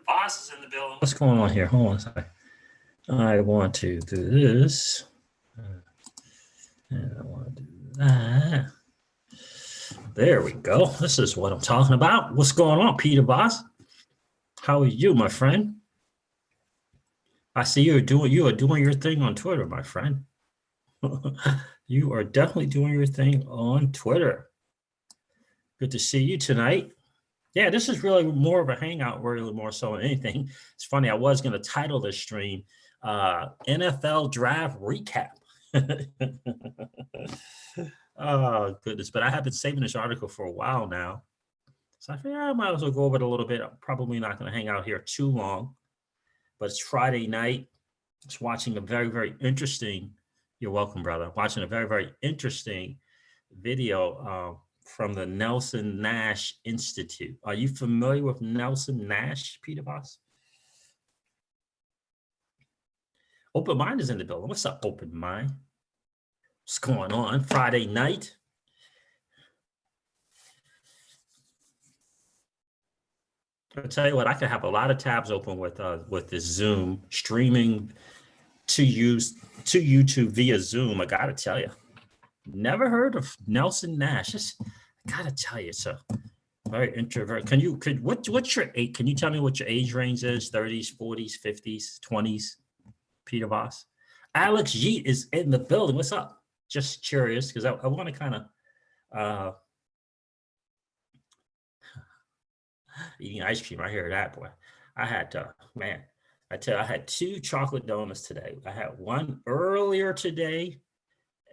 Boss is in the building. What's going on here? Hold on a second. I want to do this. And I want to do that. There we go. This is what I'm talking about. What's going on, Peter Boss? How are you, my friend? I see you are doing your thing on Twitter, my friend. You are definitely doing your thing on Twitter. Good to see you tonight. Yeah, this is really more of a hangout, really more so than anything. It's funny, I was going to title this stream NFL Draft Recap. Oh, goodness. But I have been saving this article for a while now. So I figured I might as well go over it a little bit. I'm probably not going to hang out here too long. But it's Friday night. Just watching a very, very interesting, you're welcome, brother, watching a very, very interesting video from the Nelson Nash Institute. Are you familiar with Nelson Nash, Peter Boss? Open Mind is in the building. What's up, Open Mind? What's going on? Friday night. I'll tell you what, I could have a lot of tabs open with this Zoom streaming to YouTube via Zoom. I gotta tell you, never heard of Nelson Nash. I gotta tell you, it's a very introvert. What's your age? Can you tell me what your age range is? 30s, 40s, 50s, 20s, Peter Voss? Alex Yeet is in the building. What's up? Just curious, because I want to kind of eating ice cream. I hear that, boy. I had man, I tell you, I had 2 chocolate donuts today. I had one earlier today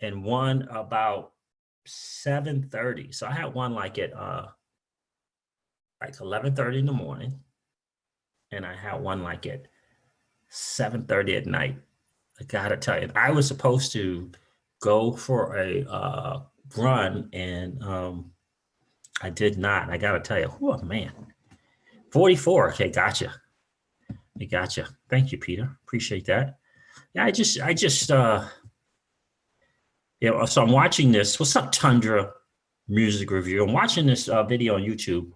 and one about 7:30. So I had one like at like 11:30 in the morning, and I had one like at 7:30 at night. I gotta tell you, I was supposed to go for a run, and I did not. I gotta tell you, oh man, 44. Okay, gotcha. I gotcha. Thank you, Peter. Appreciate that. Yeah, I just yeah, so I'm watching this. What's up, Tundra Music Review? I'm watching this video on YouTube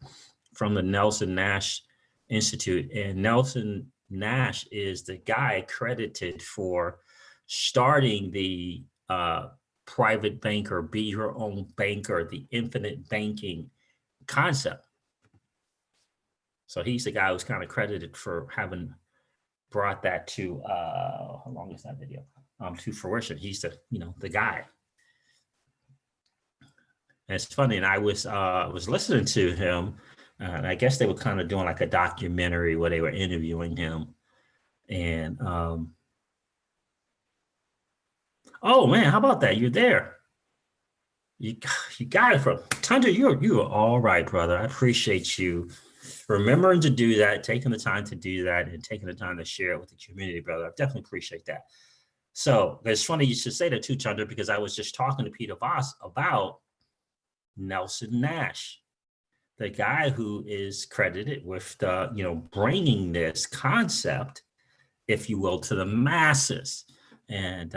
from the Nelson Nash Institute. And Nelson Nash is the guy credited for starting the private banker, be your own banker, the infinite banking concept. So he's the guy who's kind of credited for having brought that to, how long is that video? To fruition. He's the guy. And it's funny, and I was listening to him, and I guess they were kind of doing like a documentary where they were interviewing him. And oh man, how about that? You're there. You got it from Tundra. You are all right, brother. I appreciate you remembering to do that, taking the time to do that, and taking the time to share it with the community, brother. I definitely appreciate that. So it's funny you should say that too, Tundra, because I was just talking to Peter Voss about Nelson Nash, the guy who is credited with bringing this concept, if you will, to the masses. And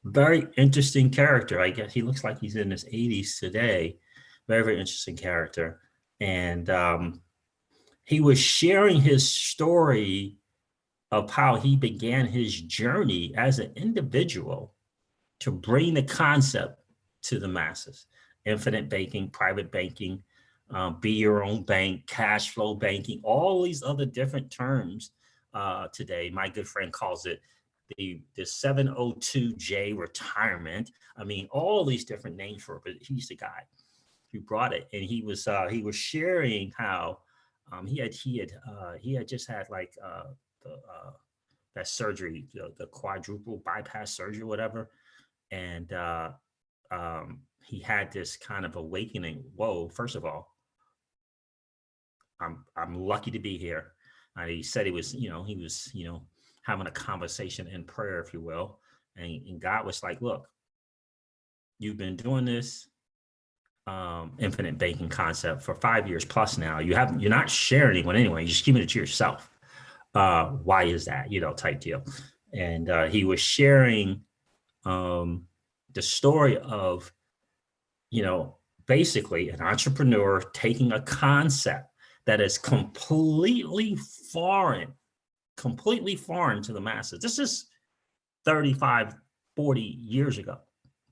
very interesting character. I guess he looks like he's in his 80s today. Very, very interesting character. And he was sharing his story of how he began his journey as an individual to bring the concept to the masses. Infinite banking, private banking, be your own bank, cash flow banking, all these other different terms today. My good friend calls it the 702J retirement. I mean, all these different names for it, but he's the guy who brought it. And he was sharing how he had just had like that surgery, the quadruple bypass surgery, or whatever. And he had this kind of awakening. Whoa, first of all, I'm lucky to be here. He said he was having a conversation in prayer, if you will. And God was like, look, you've been doing this infinite banking concept for 5 years plus now. You're not sharing anyone anyway. You're just keeping it to yourself. Why is that? Type deal. And he was sharing the story of, basically an entrepreneur taking a concept that is completely foreign to the masses. This is 35, 40 years ago,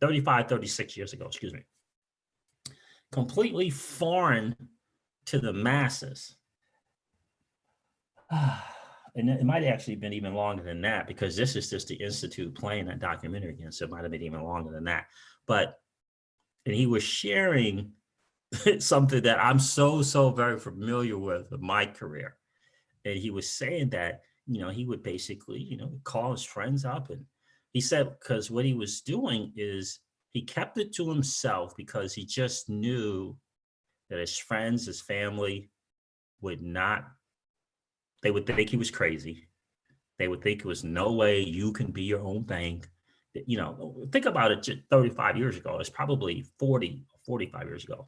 35, 36 years ago, excuse me. Completely foreign to the masses. And it might have actually been even longer than that, because this is just the Institute playing that documentary again. So it might have been even longer than that. And he was sharing something that I'm so very familiar with in my career. And he was saying that, he would basically, call his friends up. And he said, because what he was doing is he kept it to himself, because he just knew that his friends, his family they would think he was crazy. They would think it was no way you can be your own bank. Think about it, just 35 years ago. It's probably 40, 45 years ago.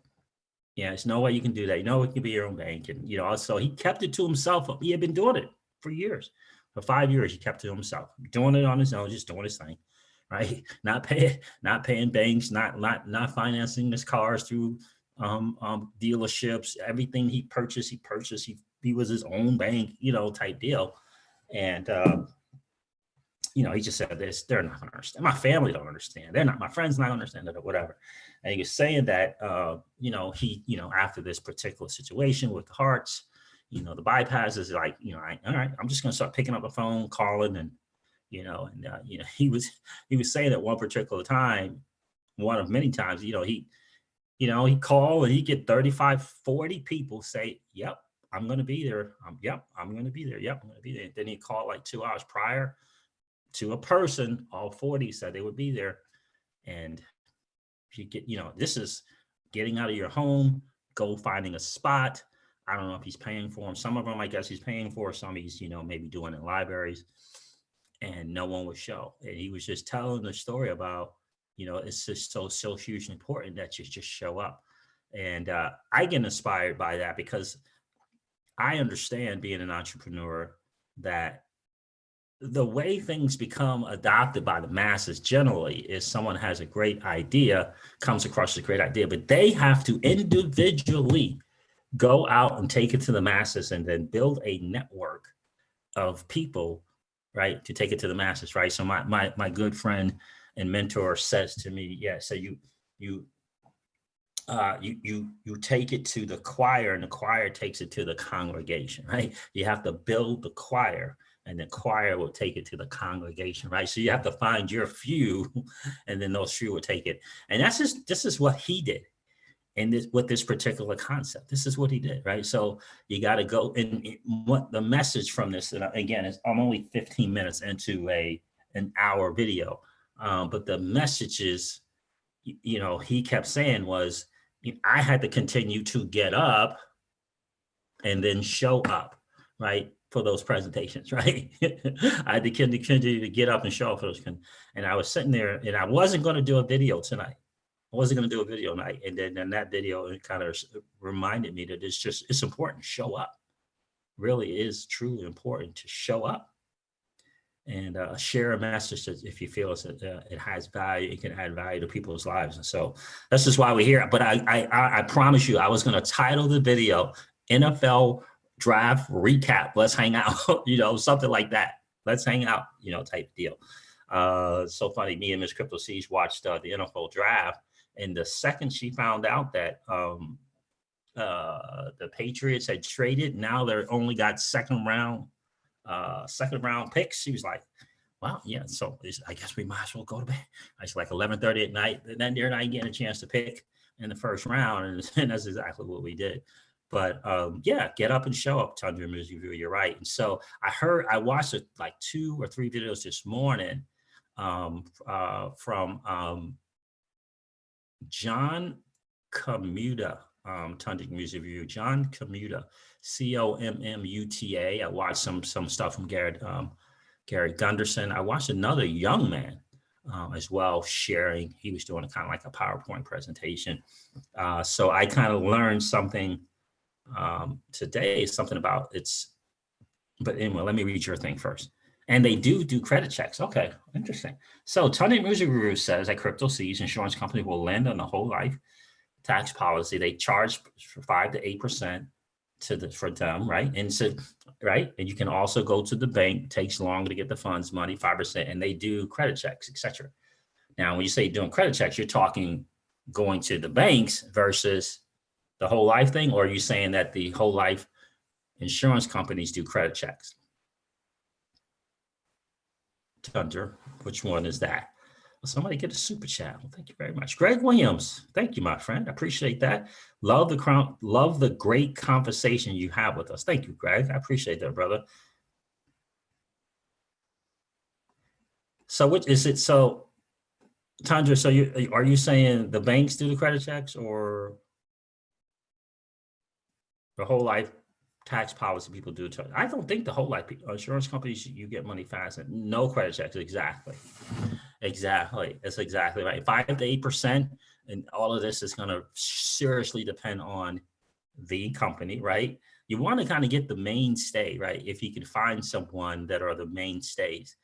Yeah, there's no way you can do that. It can be your own bank. And, so he kept it to himself. He had been doing it for years. For 5 years, he kept it to himself, doing it on his own, just doing his thing, right? Not paying banks, not financing his cars through dealerships. Everything he purchased. He was his own bank, type deal. And, he just said this, they're not going to understand. My family don't understand. My friends not understand it or whatever. And he was saying that, after this particular situation with the hearts, the bypass is like, all right, I'm just going to start picking up the phone, calling. And, he was saying at one particular time, one of many times, he called and he get 35, 40 people say, yep, I'm going to be there. Yep, I'm going to be there. Yep, I'm going to be there. Then he called like 2 hours prior to a person, all 40 said they would be there. And you get, this is getting out of your home, go finding a spot. I don't know if he's paying for them. Some of them, I guess he's paying for. Some he's, maybe doing in libraries, and no one would show. And he was just telling the story about, it's just so hugely important that you just show up. And I get inspired by that, because I understand, being an entrepreneur, that the way things become adopted by the masses generally is someone has a great idea, comes across a great idea, but they have to individually go out and take it to the masses, and then build a network of people, right, to take it to the masses, right? So my good friend and mentor says to me, yeah, so you take it to the choir, and the choir takes it to the congregation, right? You have to build the choir, and the choir will take it to the congregation, right? So you have to find your few, and then those few will take it. And this is what he did. And with this particular concept, this is what he did, right? So you got to go, and what the message from this, and again, I'm only 15 minutes into an hour video, but the message is, he kept saying was, I had to continue to get up and then show up, right, for those presentations, right? I had to continue to get up and show up for those. And I was sitting there, and I wasn't going to do a video tonight. I wasn't going to do a video night. And then in that video, it kind of reminded me that it's important to show up. Really is truly important to show up, and share a message that if you feel it has value, it can add value to people's lives. And so that's just why we're here. But I promise you, I was going to title the video NFL Draft Recap. Let's hang out, something like that. Let's hang out, type deal. So funny. Me and Miss Crypto Siege watched the NFL Draft, and the second she found out that the Patriots had traded, now they're only got second round picks, she was like, wow, yeah, so I guess we might as well go to bed. It's like 11:30 at night, and then they're not getting a chance to pick in the first round, and that's exactly what we did. But yeah, get up and show up, Tundra Music View. You're right. And so I watched like 2 or 3 videos this morning from John Commuta, Tundra Music View. John Commuta, Commuta. I watched some stuff from Gary Gunderson. I watched another young man as well sharing. He was doing kind of like a PowerPoint presentation. So I kind of learned something today, something about it's. But anyway, let me read your thing first. And they do credit checks. Okay, interesting. So Tundra Music Review says that Crypto C's insurance company will lend on the whole life tax policy. They charge for 5 to 8%. for them, right? And so, right, and you can also go to the bank. Takes longer to get the funds money, 5%, and they do credit checks, etc. Now, when you say doing credit checks, you're talking going to the banks versus the whole life thing, or are you saying that the whole life insurance companies do credit checks? Thunder, which one is that? Somebody get a super chat. Well, thank you very much. Greg Williams, thank you, my friend. I appreciate that. Love the great conversation you have with us. Thank you, Greg. I appreciate that, brother. So what is it? So Tundra, so are you saying the banks do the credit checks or the whole life tax policy people do? I don't think the whole life insurance companies, you get money fast and no credit checks. Exactly. That's exactly right. 5 to 8%. And all of this is going to seriously depend on the company, right? You want to kind of get the mainstay, right? If you can find someone that are the mainstays.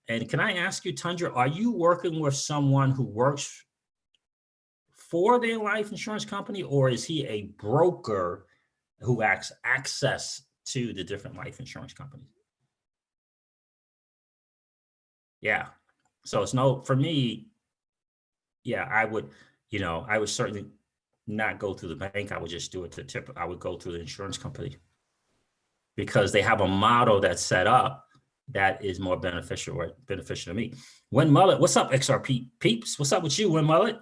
And can I ask you, Tundra, are you working with someone who works for their life insurance company, or is he a broker who has access to the different life insurance companies? Yeah. So it's no, for me, yeah, I would certainly not go through the bank. I would just do it to tip. I would go through the insurance company because they have a model that's set up that is more beneficial to me. Win Mullet, what's up, XRP peeps? What's up with you, Win Mullet?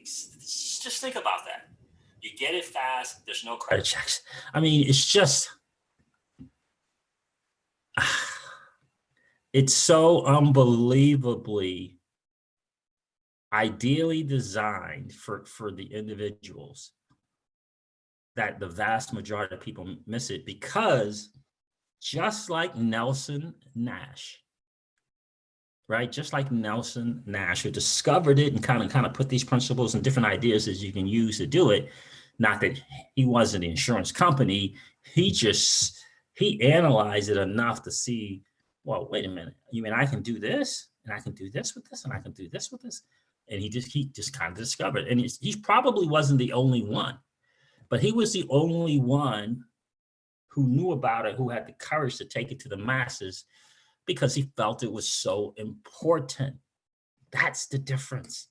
Just think about that. You get it fast. There's no credit checks. I mean, it's just, it's so unbelievably ideally designed for the individuals that the vast majority of people miss it, because just like Nelson Nash, right? Just like Nelson Nash, who discovered it and kind of put these principles and different ideas that you can use to do it. Not that he wasn't an insurance company. He analyzed it enough to see, well, wait a minute. You mean I can do this and I can do this with this and I can do this with this? And he just kind of discovered it. And he probably wasn't the only one, but he was the only one who knew about it, who had the courage to take it to the masses, because he felt it was so important. That's the difference.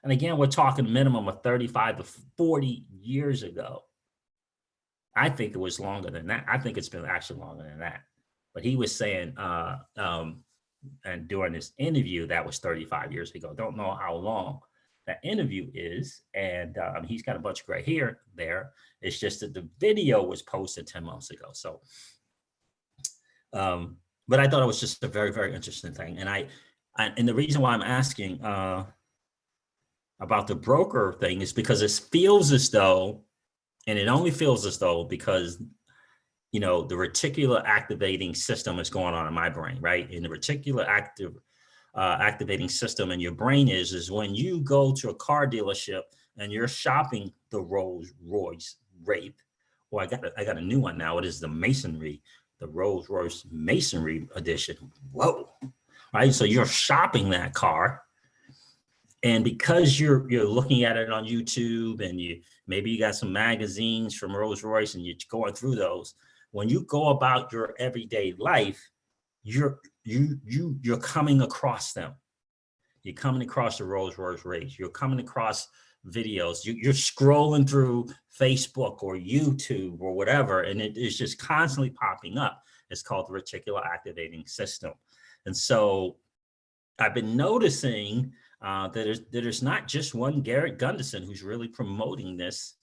And again, we're talking a minimum of 35 to 40 years ago. I think it was longer than that. I think it's been actually longer than that. But he was saying, and during this interview, that was 35 years ago. Don't know how long that interview is. And he's got a bunch of gray hair there. It's just that the video was posted 10 months ago. So, but I thought it was just a very, very interesting thing. And the reason why I'm asking about the broker thing is because it feels as though, and it only feels as though because, the reticular activating system is going on in my brain, right? And the reticular activating system in your brain is when you go to a car dealership and you're shopping the Rolls Royce Wraith, or I got a new one now. It is the Masonry. The Rolls Royce Masonry edition. Whoa, right? So you're shopping that car, and because you're looking at it on YouTube, and maybe you got some magazines from Rolls Royce, and you're going through those. When you go about your everyday life, you're coming across them. You're coming across the Rolls Royce Wraith. You're coming across videos. You're scrolling through Facebook or YouTube or whatever, and it is just constantly popping up. It's called the reticular activating system. And so I've been noticing that there's not just one Garrett Gunderson who's really promoting this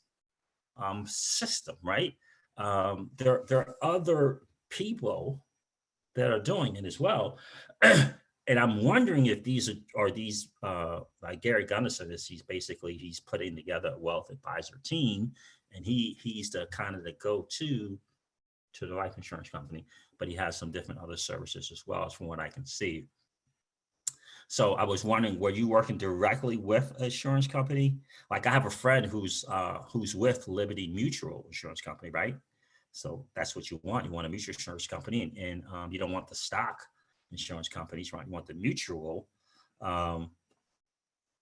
system, right? There are other people that are doing it as well. And I'm wondering if these are like Gary Gunderson is, he's putting together a wealth advisor team, and he's the kind of the go-to to the life insurance company, but he has some different other services as well, as from what I can see. So I was wondering, were you working directly with an insurance company? Like I have a friend who's with Liberty Mutual Insurance Company, right? So that's what you want. You want a mutual insurance company, and you don't want the stock insurance companies, right? You want the mutual.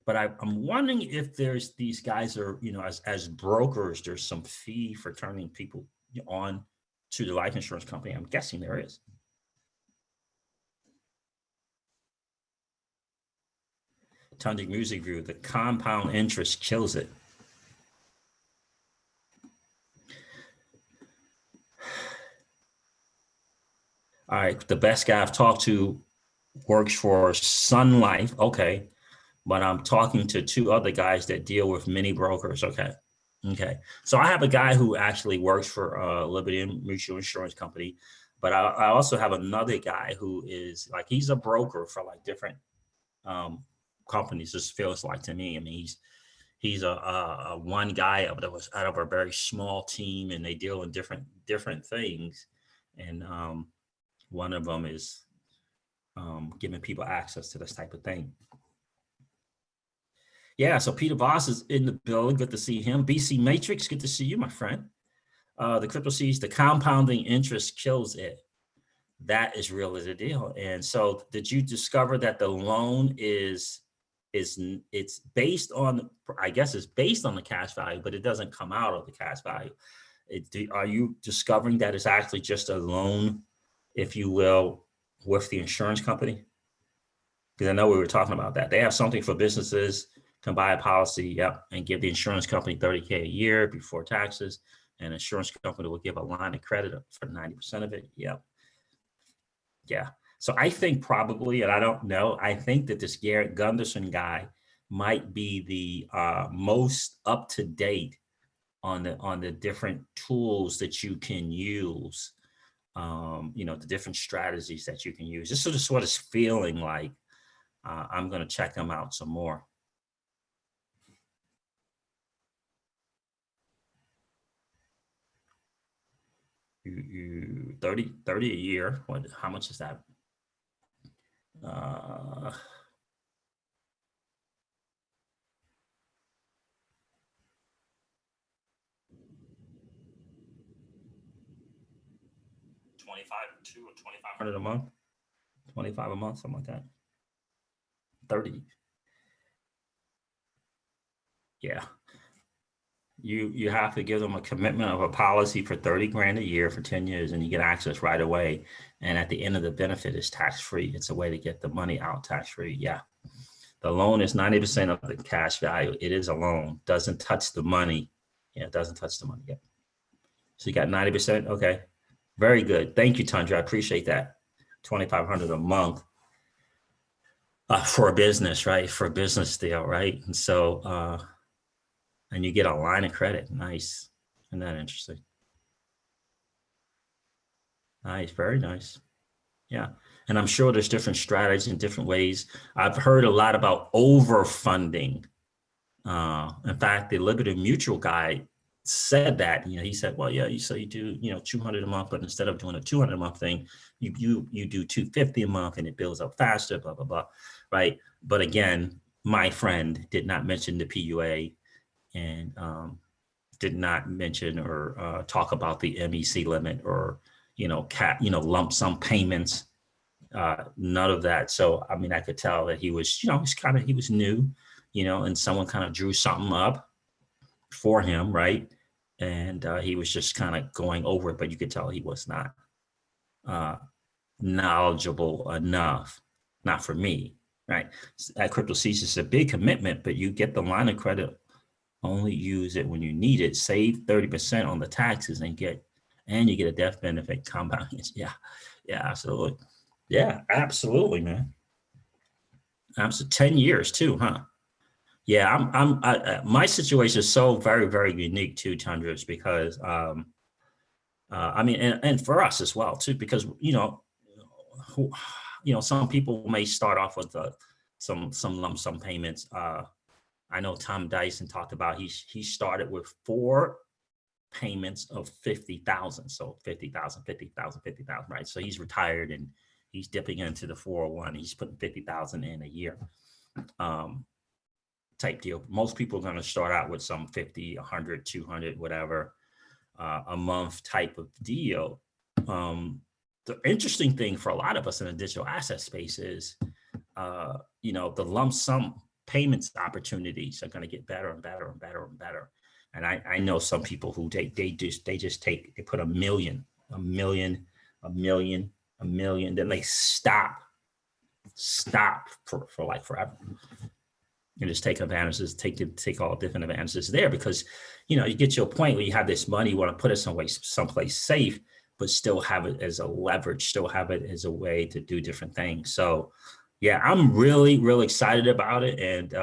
but I'm wondering if there's these guys are, as brokers, there's some fee for turning people on to the life insurance company. I'm guessing there is. Tundic Music View, the compound interest kills it. All right, the best guy I've talked to works for Sun Life. Okay. But I'm talking to two other guys that deal with mini brokers. Okay. Okay. So I have a guy who actually works for Liberty Mutual Insurance Company, but I also have another guy who is like, he's a broker for like different companies. This feels like to me. I mean, he's a one guy that was out of a very small team, and they deal in different things. And one of them is giving people access to this type of thing. Yeah, so Peter Voss is in the building. Good to see him. BC Matrix, good to see you, my friend. The crypto sees the compounding interest kills it. That is real as a deal. And so, did you discover that the loan it's based on, I guess it's based on the cash value, but it doesn't come out of the cash value. Are you discovering that it's actually just a loan, if you will, with the insurance company? Because I know we were talking about that. They have something for businesses, can buy a policy, yep, and give the insurance company $30K a year before taxes. And insurance company will give a line of credit for 90% of it. Yep. Yeah. So I think probably, and I don't know, I think that this Garrett Gunderson guy might be the most up to date on the different tools that you can use. The different strategies that you can use. This is what it's feeling like. I'm going to check them out some more. You 30 a year. How much is that? 2,500 a month, 25 a month, something like that. 30. Yeah. You have to give them a commitment of a policy for 30 grand a year for 10 years, and you get access right away. And at the end of the benefit is tax free. It's a way to get the money out tax free. Yeah. The loan is 90% of the cash value. It is a loan, doesn't touch the money. Yeah, it doesn't touch the money. Yep. So you got 90%. Okay. Very good. Thank you, Tundra. I appreciate that. 2,500 a month for a business, right? For a business deal, right? And so, and you get a line of credit. Nice. Isn't that interesting? Nice. Very nice. Yeah. And I'm sure there's different strategies and different ways. I've heard a lot about overfunding. In fact, the Liberty Mutual guy said that, he said, well, yeah, you do, 200 a month, but instead of doing a 200 a month thing, you do 250 a month and it builds up faster, blah, blah, blah. Right. But again, my friend did not mention the PUA and did not mention or talk about the MEC limit or, lump sum payments. None of that. So, I mean, I could tell that he was, he was new, and someone kind of drew something up for him, right? And he was just kind of going over it, but you could tell he was not knowledgeable enough, not for me, right? At Crypto Seeds, it's a big commitment, but you get the line of credit, only use it when you need it, save 30% on the taxes and you get a death benefit compound. Yeah, absolutely. Yeah, absolutely, man. Absolutely. 10 years too, huh? Yeah, my situation is so very, very unique too, Tundra, because I mean, and for us as well too, because some people may start off with some lump sum payments. I know Tom Dyson talked about he started with 4 payments of 50,000, so 50,000, 50,000, 50,000, right? So he's retired and he's dipping into the 401. He's putting 50,000 in a year. Type deal. Most people are going to start out with some 50, 100, 200, whatever, a month type of deal. The interesting thing for a lot of us in the digital asset space is, the lump sum payments opportunities are going to get better and better and better and better. And I know some people who they put a million, then they stop for like forever. And just take advantages, take all different advantages there, because you get to a point where you have this money, you want to put it someplace safe, but still have it as a leverage, still have it as a way to do different things. So yeah, I'm really, really excited about it. And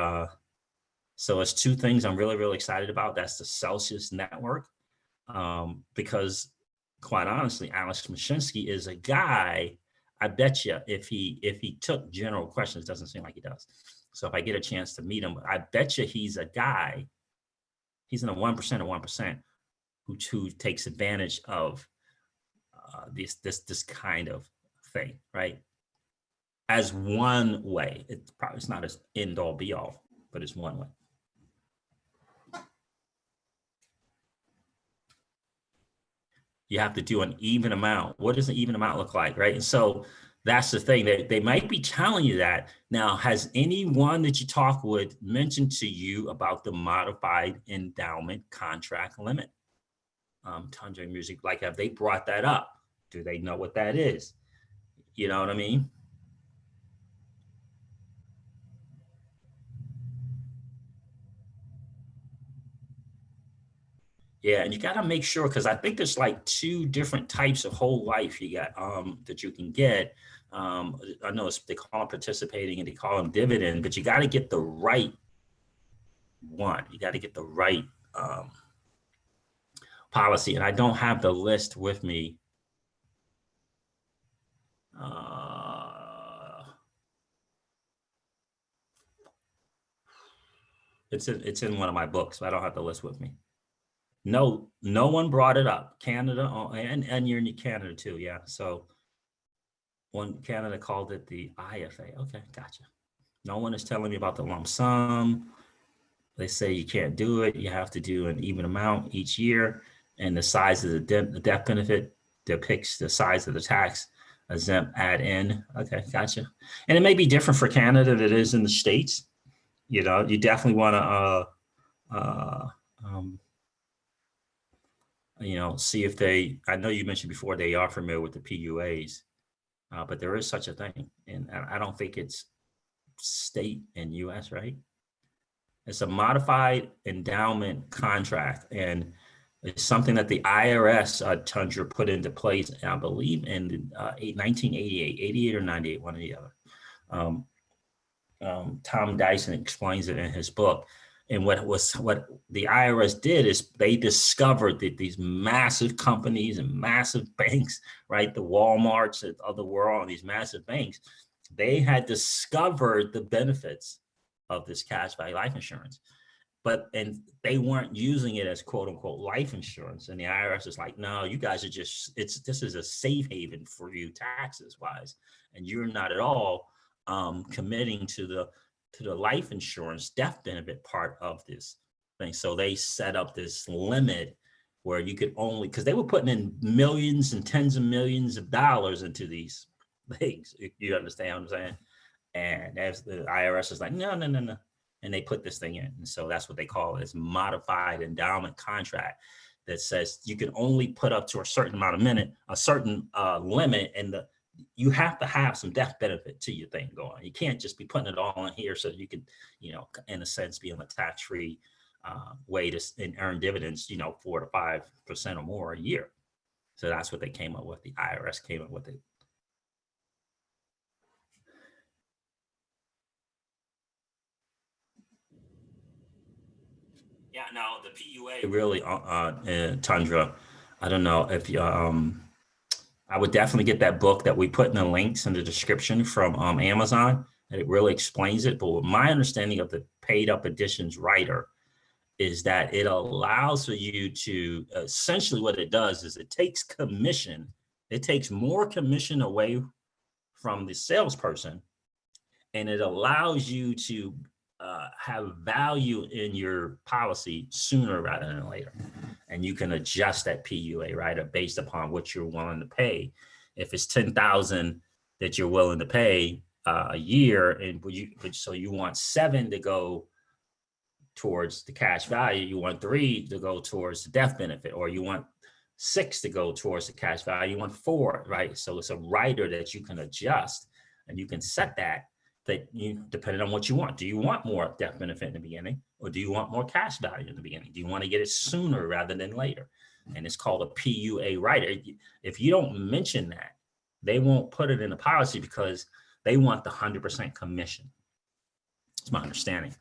so it's two things I'm really, really excited about. That's the Celsius network. Because quite honestly, Alex Mashinsky is a guy, I bet you if he took general questions, doesn't seem like he does. So if I get a chance to meet him, I bet you he's a guy, he's in the 1% of 1% who takes advantage of this kind of thing, right? As one way. It's not as end all be all, but it's one way. You have to do an even amount. What does an even amount look like, right? And so that's the thing. They might be telling you that. Now, has anyone that you talk with mentioned to you about the modified endowment contract limit? Tundra Music, like, have they brought that up? Do they know what that is? You know what I mean? Yeah, and you got to make sure, because I think there's like two different types of whole life you got that you can get. I know they call them participating and they call them dividend, but you got to get the right one. You got to get the right policy. And I don't have the list with me. It's in one of my books, but I don't have the list with me. No one brought it up. Canada, and you're in Canada too, yeah. So Canada called it the IFA. Okay, gotcha. No one is telling me about the lump sum. They say you can't do it. You have to do an even amount each year, and the size of the death benefit depicts the size of the tax exempt add-in. Okay, gotcha. And it may be different for Canada than it is in the States. You definitely want to see if they, I know you mentioned before they are familiar with the PUAs, but there is such a thing. And I don't think it's state in US, right? It's a modified endowment contract. And it's something that the IRS, Tundra, put into place, I believe, in 1988, 88 or 98, one or the other. Tom Dyson explains it in his book. And what the IRS did is they discovered that these massive companies and massive banks, right, the Walmarts of the world, and these massive banks, they had discovered the benefits of this cash value life insurance, and they weren't using it as quote unquote life insurance. And the IRS is like, no, you guys are this is a safe haven for you taxes wise, and you're not at all committing to the life insurance death benefit part of this thing. So they set up this limit where you could only, because they were putting in millions and tens of millions of dollars into these things. You understand what I'm saying? And as the IRS is like, no. And they put this thing in. And so that's what they call it. It's modified endowment contract that says you can only put up to a certain amount of a certain limit, and you have to have some death benefit to your thing going. You can't just be putting it all in here so you can, in a sense, be on a tax-free way to earn dividends, 4 to 5% or more a year. So that's what they came up with. The IRS came up with it. Yeah, no, the PUA really, Tundra, I don't know if you, I would definitely get that book that we put in the links in the description from Amazon, and it really explains it. But my understanding of the paid up editions writer is that it allows for you to, essentially what it does is it takes more commission away from the salesperson, and it allows you to have value in your policy sooner rather than later. And you can adjust that PUA, right, based upon what you're willing to pay. If it's $10,000 that you're willing to pay, a year, and so you want 7 to go towards the cash value, you want 3 to go towards the death benefit, or you want 6 to go towards the cash value, you want 4, right? So it's a rider that you can adjust, and you can set that you, depending on what you want. Do you want more death benefit in the beginning, or do you want more cash value in the beginning? Do you want to get it sooner rather than later? And it's called a PUA rider. If you don't mention that, they won't put it in the policy because they want the 100% commission. That's my understanding.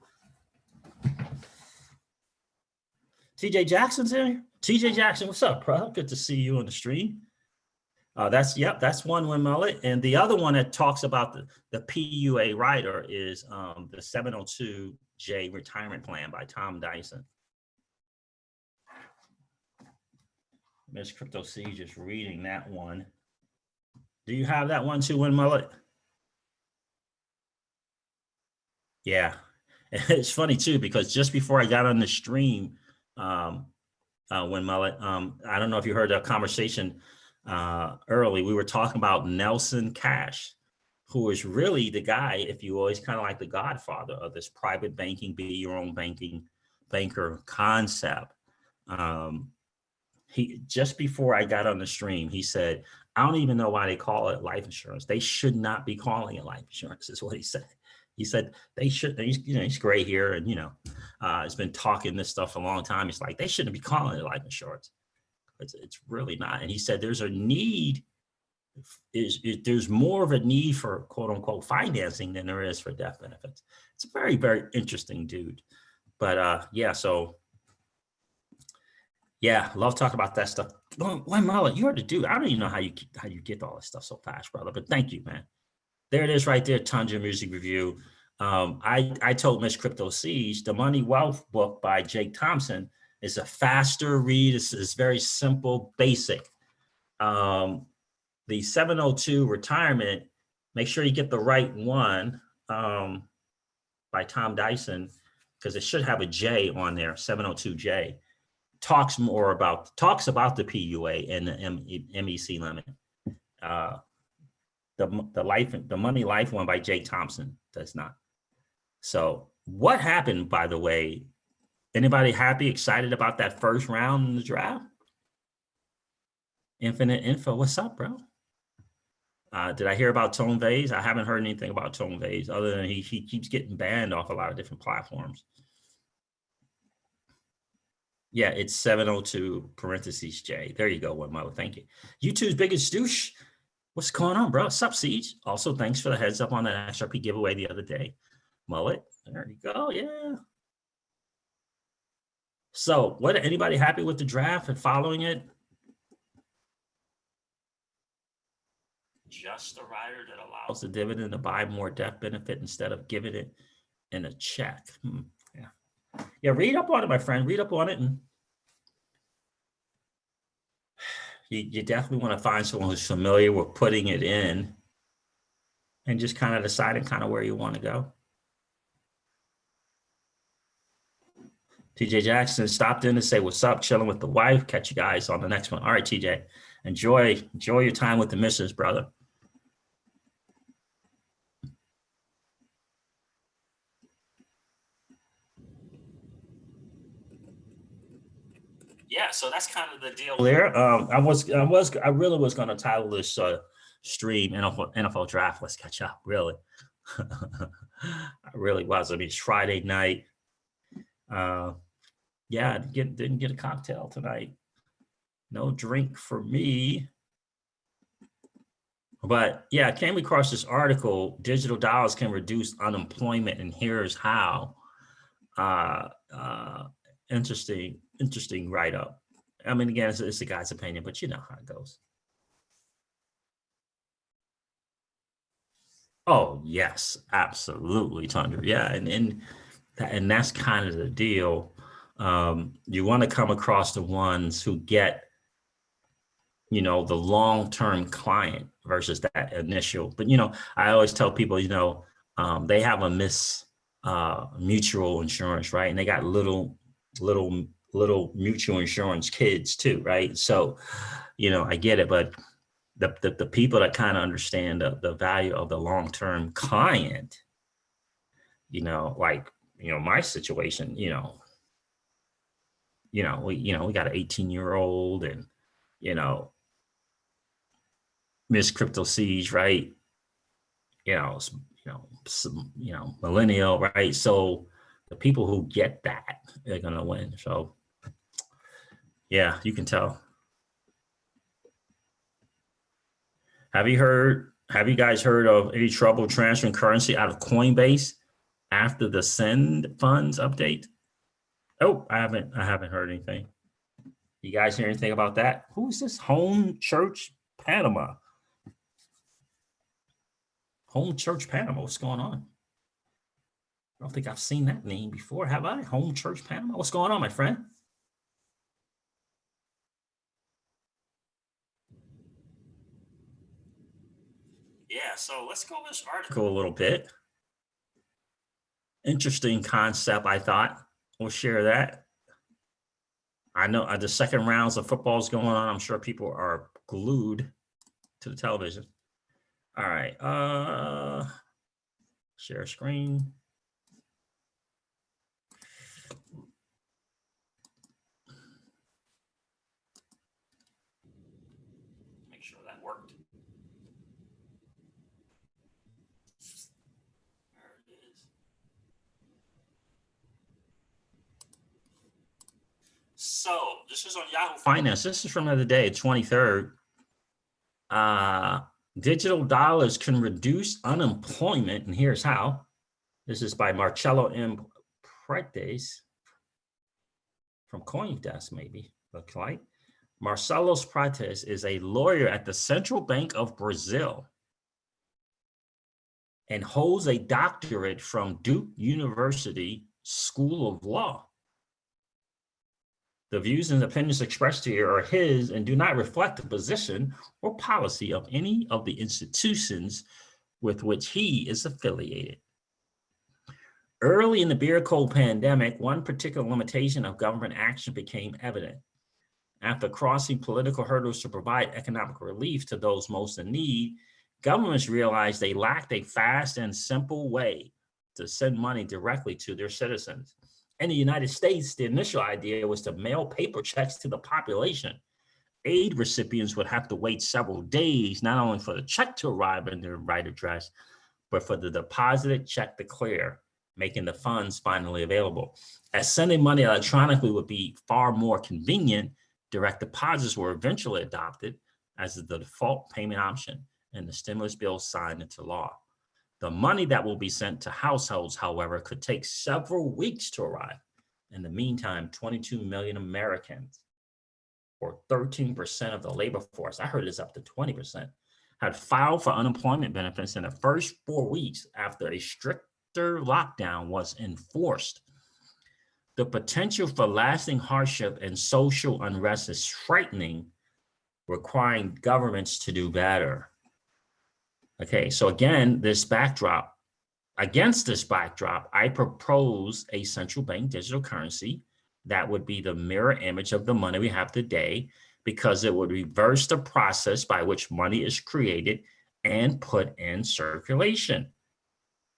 TJ Jackson's here. TJ Jackson, what's up, bro? Good to see you on the stream. That's one with Mullet. And the other one that talks about the PUA rider is the 702J retirement plan by Tom Dyson. Miss Crypto C just reading that one. Do you have that one too, Win Mullet? Yeah. It's funny too, because just before I got on the stream, Win Mullet, I don't know if you heard that conversation early. We were talking about Nelson Cash, who is really the guy, if you always kind of like the godfather of this private banking, be your own banker concept. He just before I got on the stream, he said, I don't even know why they call it life insurance. They should not be calling it life insurance, is what he said. He said they should, he's gray here, and he's been talking this stuff for a long time. He's like, they shouldn't be calling it life insurance. It's really not. And he said there's a need, there's more of a need for quote unquote financing than there is for death benefits. It's a very, very interesting dude. But love talking about that stuff. Wayne Mullet, you are the dude. I don't even know how you get all this stuff so fast, brother. But thank you, man. There it is right there, Tundra Music Review. I told Miss Crypto Siege, the Money Wealth book by Jake Thompson is a faster read. It's very simple, basic. The 702 Retirement, make sure you get the right one by Tom Dyson, because it should have a J on there, 702J. Talks about the PUA and the MEC limit. The Money Life one by Jake Thompson does not. So what happened, by the way? Anybody happy, excited about that first round in the draft? Infinite Info, what's up, bro? Did I hear about Tone Vase? I haven't heard anything about Tone Vase other than he keeps getting banned off a lot of different platforms. Yeah, it's 702 parentheses J. There you go, one mother. Thank you. YouTube's biggest douche. What's going on, bro? What's up, Siege? Also, thanks for the heads up on that XRP giveaway the other day. Mullet. There you go. Yeah. So, anybody happy with the draft and following it? Just a rider that allows the dividend to buy more death benefit instead of giving it in a check. Yeah, read up on it, my friend. Read up on it, and you definitely want to find someone who's familiar with putting it in and just kind of deciding kind of where you want to go. TJ Jackson stopped in to say, what's up, chilling with the wife. Catch you guys on the next one. All right, TJ, enjoy your time with the missus, brother. Yeah, so that's kind of the deal there. I really was going to title this stream NFL Draft. Let's catch up. Really, I really was. I mean, it's Friday night. Yeah, didn't get a cocktail tonight. No drink for me. But yeah, I came across this article. Digital dollars can reduce unemployment, and here's how. Interesting write-up. I mean, again, it's a guy's opinion, but you know how it goes. Oh, yes, absolutely, Tundra. Yeah, and that's kind of the deal. You want to come across the ones who get, the long-term client versus that initial. But, I always tell people, they have a mutual insurance, right? And they got little mutual insurance kids too, right? So, I get it, but the people that kind of understand the value of the long-term client, like, my situation, we got an 18-year-old and, Miss Crypto Siege, right? Millennial, right? So the people who get that, they're going to win. So yeah, you can tell. Have you guys heard of any trouble transferring currency out of Coinbase after the send funds update? Oh, I haven't heard anything. You guys hear anything about that? Who is this? Home Church Panama. Home Church Panama. What's going on? I don't think I've seen that name before. Have I? Home Church Panama. What's going on, my friend? Yeah, so let's go over this article a little bit. Interesting concept, I thought. We'll share that. I know the second rounds of football is going on. I'm sure people are glued to the television. All right. Share screen. Make sure that worked. There it is. So this is on Yahoo Finance. This is from the other day, 23rd. Digital dollars can reduce unemployment, and here's how. This is by Marcello M. Pretes from CoinDesk, maybe, looks like. Marcelos Prates is a lawyer at the Central Bank of Brazil and holds a doctorate from Duke University School of Law. The views and opinions expressed here are his and do not reflect the position or policy of any of the institutions with which he is affiliated. Early in the beer cold pandemic, one particular limitation of government action became evident. After crossing political hurdles to provide economic relief to those most in need, governments realized they lacked a fast and simple way to send money directly to their citizens. In the United States, the initial idea was to mail paper checks to the population. Aid recipients would have to wait several days, not only for the check to arrive in their right address, but for the deposited check to clear, making the funds finally available. As sending money electronically would be far more convenient, direct deposits were eventually adopted as the default payment option, and the stimulus bill signed into law. The money that will be sent to households, however, could take several weeks to arrive. In the meantime, 22 million Americans, or 13% of the labor force, I heard it's up to 20%, had filed for unemployment benefits in the first 4 weeks after a stricter lockdown was enforced. The potential for lasting hardship and social unrest is frightening, requiring governments to do better. Okay, so again, against this backdrop, I propose a central bank digital currency that would be the mirror image of the money we have today, because it would reverse the process by which money is created and put in circulation.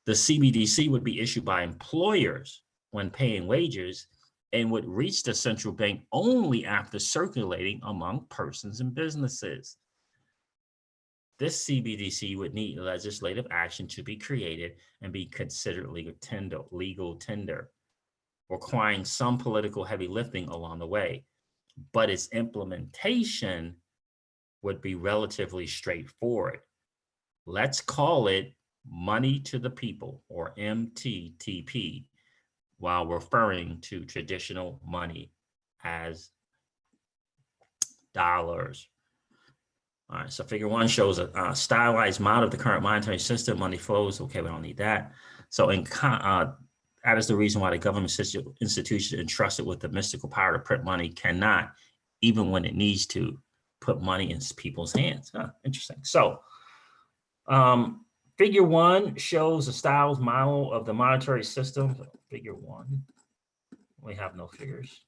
The CBDC would be issued by employers when paying wages and would reach the central bank only after circulating among persons and businesses. This CBDC would need legislative action to be created and be considered legal tender, requiring some political heavy lifting along the way. But its implementation would be relatively straightforward. Let's call it money to the people, or MTTP, while referring to traditional money as dollars. All right, so figure one shows a stylized model of the current monetary system, money flows. Okay, we don't need that. So that is the reason why the government institution entrusted with the mystical power to print money cannot, even when it needs to, put money in people's hands. Interesting. So figure one shows a stylized model of the monetary system. Figure one, we have no figures.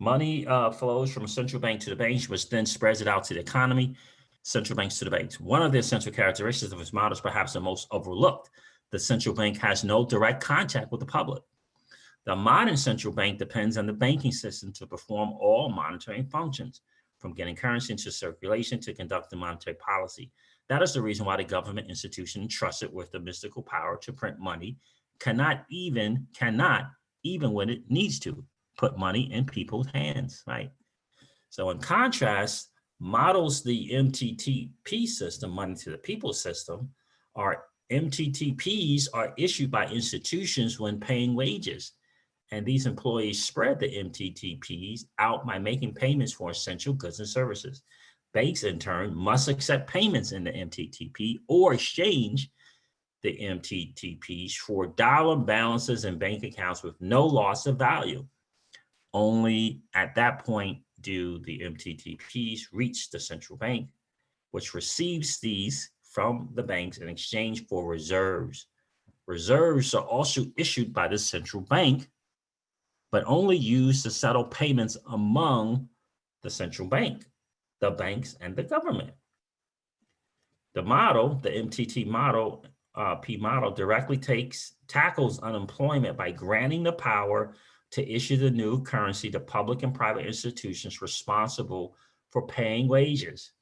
Money flows from a central bank to the banks, which then spreads it out to the economy, central banks to the banks. One of the essential characteristics of its model is perhaps the most overlooked. The central bank has no direct contact with the public. The modern central bank depends on the banking system to perform all monetary functions, from getting currency into circulation to conducting monetary policy. That is the reason why the government institution entrusted with the mystical power to print money cannot even when it needs to put money in people's hands, right? So in contrast, models the MTTP system, money to the people system, are MTTPs are issued by institutions when paying wages. And these employees spread the MTTPs out by making payments for essential goods and services. Banks, in turn, must accept payments in the MTTP or exchange the MTTPs for dollar balances in bank accounts with no loss of value. Only at that point do the MTTPs reach the central bank, which receives these from the banks in exchange for reserves. Reserves are also issued by the central bank, but only used to settle payments among the central bank, the banks, and the government. The model, the MTT model, P model, directly tackles unemployment by granting the power to issue the new currency to public and private institutions responsible for paying wages.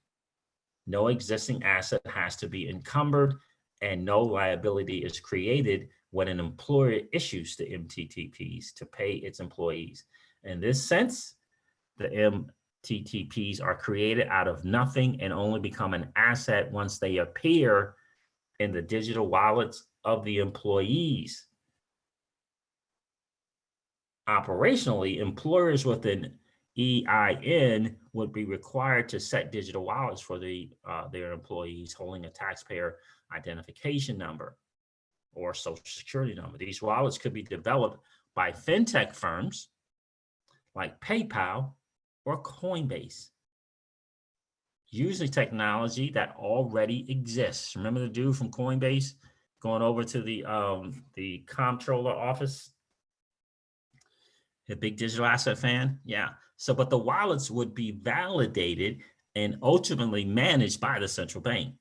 No existing asset has to be encumbered, and no liability is created when an employer issues the MTTPs to pay its employees. In this sense, the MTTPs are created out of nothing and only become an asset once they appear in the digital wallets of the employees. Operationally, employers with an EIN would be required to set digital wallets for their employees holding a taxpayer identification number or social security number. These wallets could be developed by fintech firms like PayPal or Coinbase, using technology that already exists. Remember the dude from Coinbase going over to the comptroller office? A big digital asset fan? Yeah. So, but the wallets would be validated and ultimately managed by the central bank.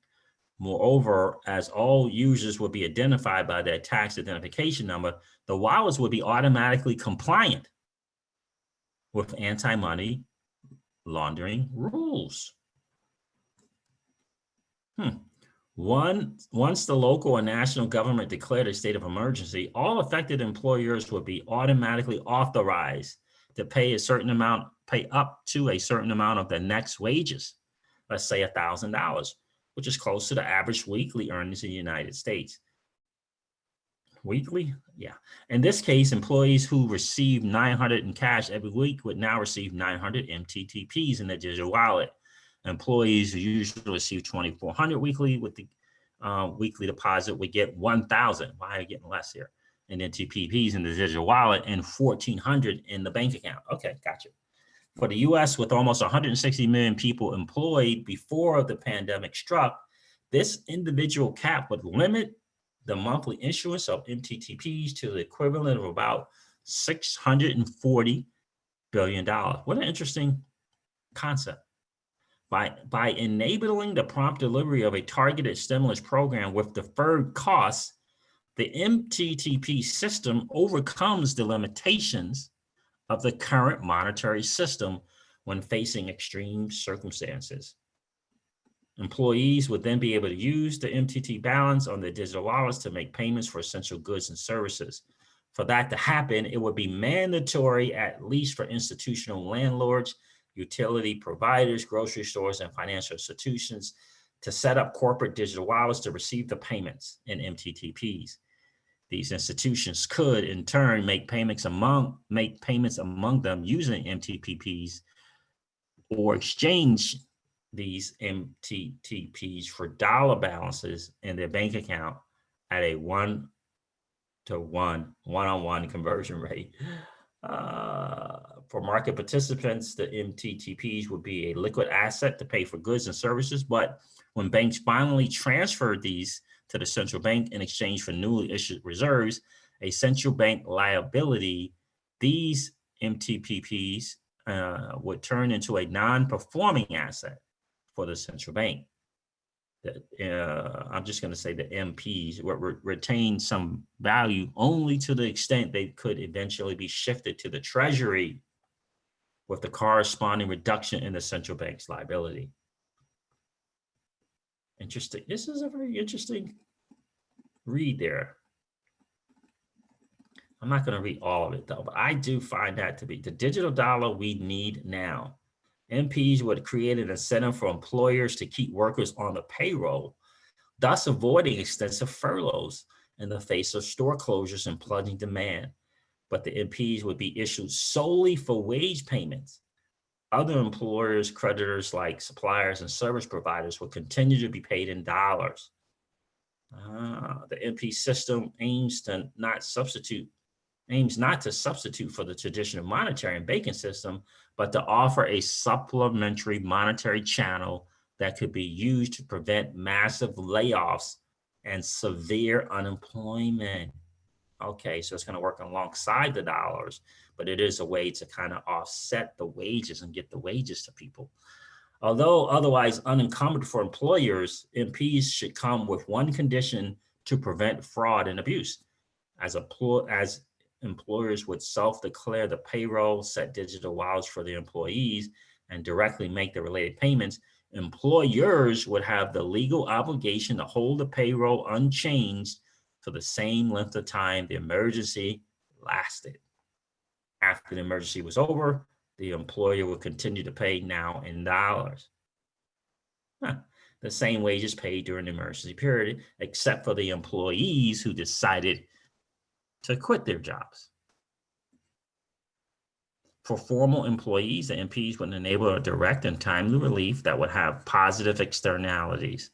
Moreover, as all users would be identified by their tax identification number, the wallets would be automatically compliant with anti-money laundering rules. Once the local or national government declared a state of emergency, all affected employers would be automatically authorized to pay up to a certain amount of their next wages. Let's say $1,000, which is close to the average weekly earnings in the United States. Weekly? Yeah. In this case, employees who receive 900 in cash every week would now receive 900 MTTPs in their digital wallet. Employees who usually receive 2,400 weekly with the weekly deposit would get 1,000. Why are you getting less here? And then TPPs in the digital wallet and 1,400 in the bank account. Okay, gotcha. For the US, with almost 160 million people employed before the pandemic struck, this individual cap would limit the monthly issuance of MTTPs to the equivalent of about $640 billion. What an interesting concept. By enabling the prompt delivery of a targeted stimulus program with deferred costs, the MTTP system overcomes the limitations of the current monetary system when facing extreme circumstances. Employees would then be able to use the MTT balance on their digital wallets to make payments for essential goods and services. For that to happen, it would be mandatory, at least for institutional landlords, utility providers, grocery stores, and financial institutions, to set up corporate digital wallets to receive the payments in MTTPs. These institutions could, in turn, make payments among them using MTTPs or exchange these MTTPs for dollar balances in their bank account at a one-on-one conversion rate. For market participants, the MTTPs would be a liquid asset to pay for goods and services. But when banks finally transferred these to the central bank in exchange for newly issued reserves, a central bank liability, these MTTPs would turn into a non-performing asset for the central bank. I'm just going to say the MPs would retain some value only to the extent they could eventually be shifted to the treasury with the corresponding reduction in the central bank's liability. Interesting. This is a very interesting read there. I'm not going to read all of it though, but I do find that to be the digital dollar we need now. MPs would create an incentive for employers to keep workers on the payroll, thus avoiding extensive furloughs in the face of store closures and plunging demand. But the MPs would be issued solely for wage payments. Other employers, creditors like suppliers and service providers will continue to be paid in dollars. The MP system aims not to substitute for the traditional monetary and banking system, but to offer a supplementary monetary channel that could be used to prevent massive layoffs and severe unemployment. Okay, so it's going to work alongside the dollars, but it is a way to kind of offset the wages and get the wages to people. Although otherwise unencumbered for employers, MPs should come with one condition to prevent fraud and abuse. As employers would self-declare the payroll, set digital wallets for their employees, and directly make the related payments, employers would have the legal obligation to hold the payroll unchanged for the same length of time the emergency lasted. After the emergency was over, the employer would continue to pay now in dollars. The same wages paid during the emergency period, except for the employees who decided to quit their jobs. For formal employees, the MPs would enable a direct and timely relief that would have positive externalities.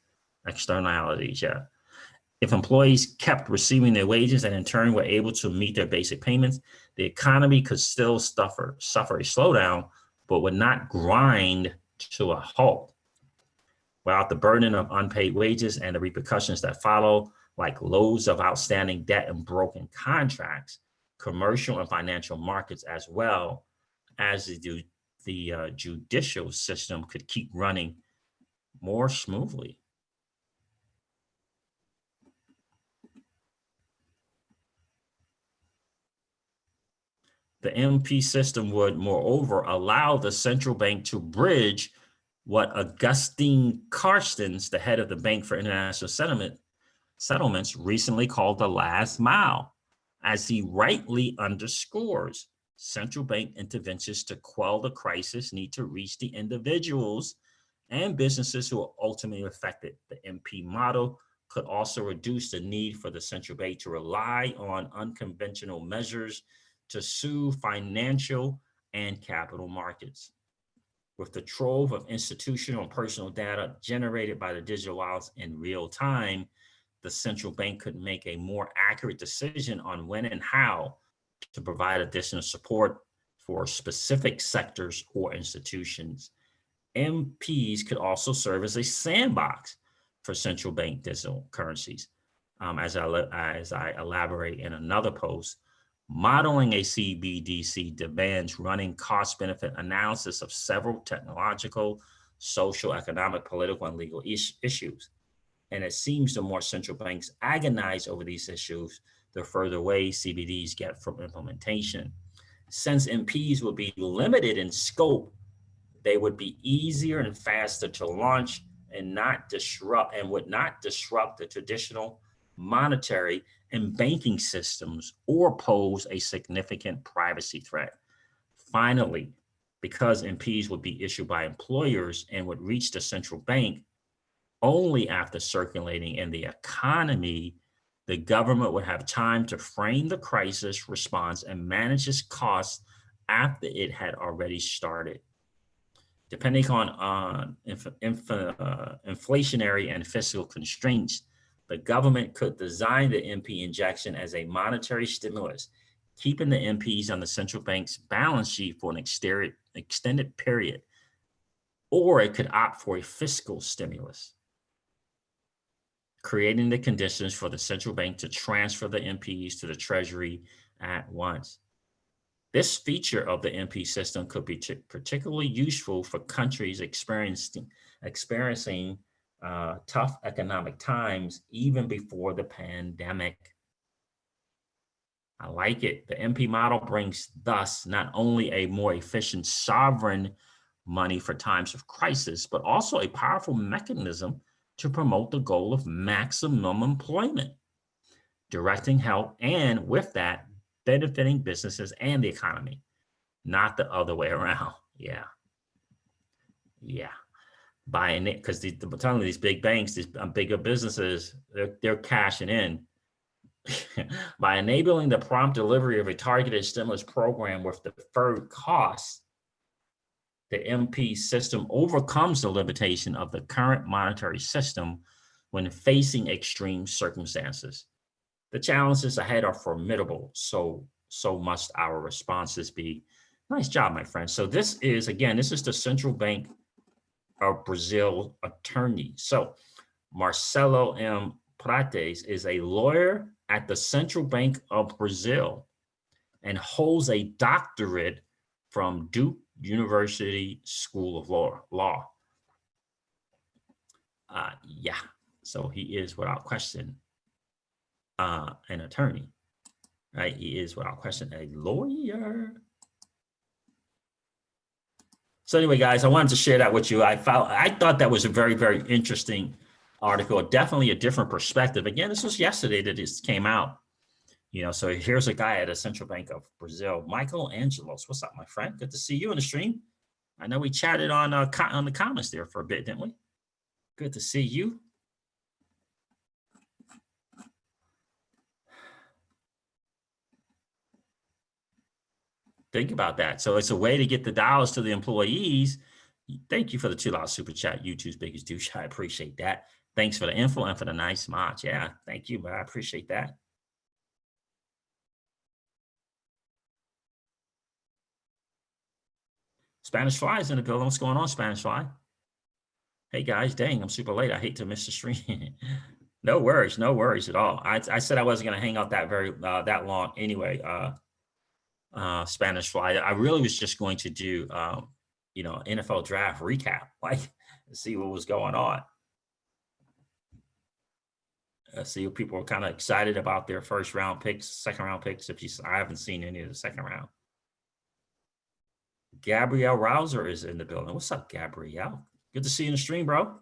If employees kept receiving their wages and in turn were able to meet their basic payments, the economy could still suffer a slowdown, but would not grind to a halt. Without the burden of unpaid wages and the repercussions that follow, like loads of outstanding debt and broken contracts, commercial and financial markets, as well as the judicial system, could keep running more smoothly. The MP system would, moreover, allow the central bank to bridge what Augustine Carstens, the head of the Bank for International Settlements, recently called the last mile. As he rightly underscores, central bank interventions to quell the crisis need to reach the individuals and businesses who are ultimately affected. The MP model could also reduce the need for the central bank to rely on unconventional measures to soothe financial and capital markets. With the trove of institutional and personal data generated by the digital wallets in real time, the central bank could make a more accurate decision on when and how to provide additional support for specific sectors or institutions. MPs could also serve as a sandbox for central bank digital currencies. As I elaborate in another post, modeling a CBDC demands running cost-benefit analysis of several technological, social, economic, political, and legal issues. And it seems the more central banks agonize over these issues, the further away CBDs get from implementation. Since MPs would be limited in scope, they would be easier and faster to launch and would not disrupt the traditional monetary and banking systems or pose a significant privacy threat. Finally, because MPs would be issued by employers and would reach the central bank only after circulating in the economy, the government would have time to frame the crisis response and manage its costs after it had already started. Depending on inflationary and fiscal constraints, the government could design the MP injection as a monetary stimulus, keeping the MPs on the central bank's balance sheet for an extended period, or it could opt for a fiscal stimulus, creating the conditions for the central bank to transfer the MPs to the Treasury at once. This feature of the MP system could be particularly useful for countries experiencing tough economic times even before the pandemic. I like it. The MP model brings thus not only a more efficient sovereign money for times of crisis, but also a powerful mechanism to promote the goal of maximum employment, directing help, and with that, benefiting businesses and the economy, not the other way around. Yeah. Yeah. Buying it because I'm telling you, these big banks, these bigger businesses, they're cashing in. By enabling the prompt delivery of a targeted stimulus program with deferred costs, the MP system overcomes the limitation of the current monetary system when facing extreme circumstances. The challenges ahead are formidable, so must our responses be. Nice job, my friend. So this is, again, this is the Central Bank of Brazil attorney. So Marcelo M. Prates is a lawyer at the Central Bank of Brazil and holds a doctorate from Duke University School of Law. Yeah, so he is without question an attorney, right? He is without question a lawyer. So anyway, guys, I wanted to share that with you. I thought that was a very, very interesting article, definitely a different perspective. Again, this was yesterday that this came out. So here's a guy at the Central Bank of Brazil, Michael Angelos. What's up, my friend? Good to see you in the stream. I know we chatted on the comments there for a bit, didn't we? Good to see you. Think about that. So it's a way to get the dollars to the employees. Thank you for the $2 super chat. YouTube's biggest douche. I appreciate that. Thanks for the info and for the nice mods. Yeah, thank you, but I appreciate that. Spanish Fly is in the building. What's going on, Spanish Fly? Hey guys, dang, I'm super late. I hate to miss the stream. No worries at all. I said I wasn't going to hang out that long anyway. Spanish Fly. I really was just going to do NFL draft recap, like see what was going on. See if people were kind of excited about their first round picks, second round picks. I haven't seen any of the second round. Gabrielle Rouser is in the building. What's up, Gabrielle? Good to see you in the stream, bro.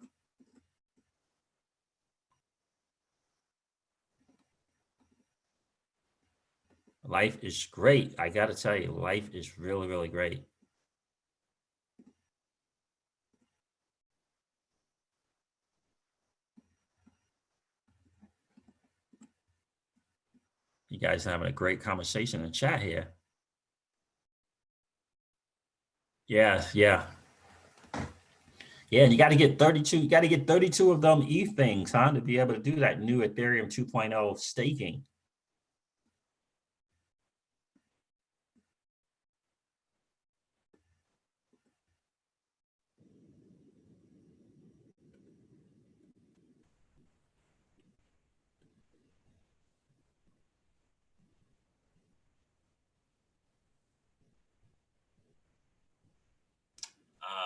Life is great. I got to tell you, life is really, really great. You guys are having a great conversation in the chat here. Yeah. Yeah, and you got to get 32. You got to get 32 of them ETH things, huh, to be able to do that new Ethereum 2.0 staking.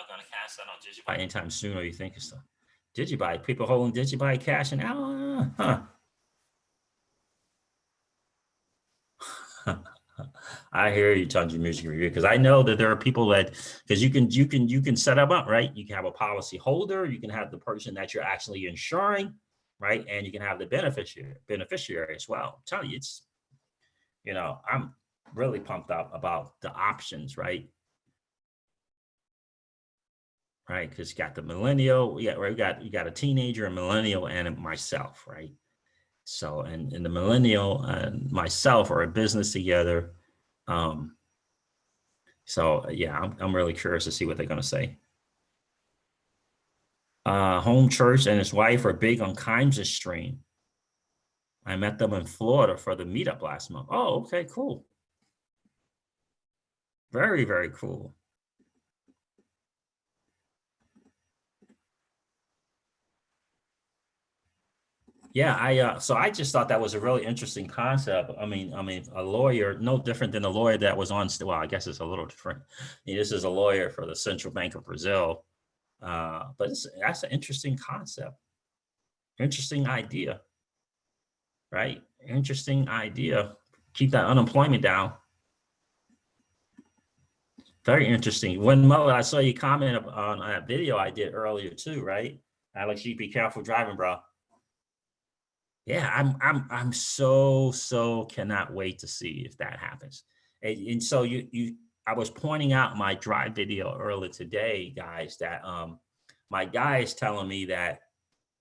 Gonna cash that on Digibuy anytime soon, or you think it's Digibuy? People holding Digibuy cashing out, huh? I hear you, Tons of Music Review, because I know that there are people that, because you can set them up, right? You can have a policy holder, you can have the person that you're actually insuring, right? And you can have the beneficiary as well. I'm telling you, it's, I'm really pumped up about the options, right? Right, because you got the millennial, you got a teenager, a millennial, and myself, right? So, and the millennial and myself are a business together. So yeah, I'm really curious to see what they're going to say. Home Church and his wife are big on Kimes' stream. I met them in Florida for the meetup last month. Oh, okay, cool. Very, very cool. Yeah, so I just thought that was a really interesting concept. I mean, a lawyer, no different than the lawyer that was on. Well, I guess it's a little different. This is a lawyer for the Central Bank of Brazil, but that's an interesting concept, interesting idea, right? Interesting idea. Keep that unemployment down. Very interesting. When Mo, I saw you comment on that video I did earlier too, right? Alex, you be careful driving, bro. Yeah, I'm so cannot wait to see if that happens. And so I was pointing out my drive video earlier today, guys, that my guy is telling me that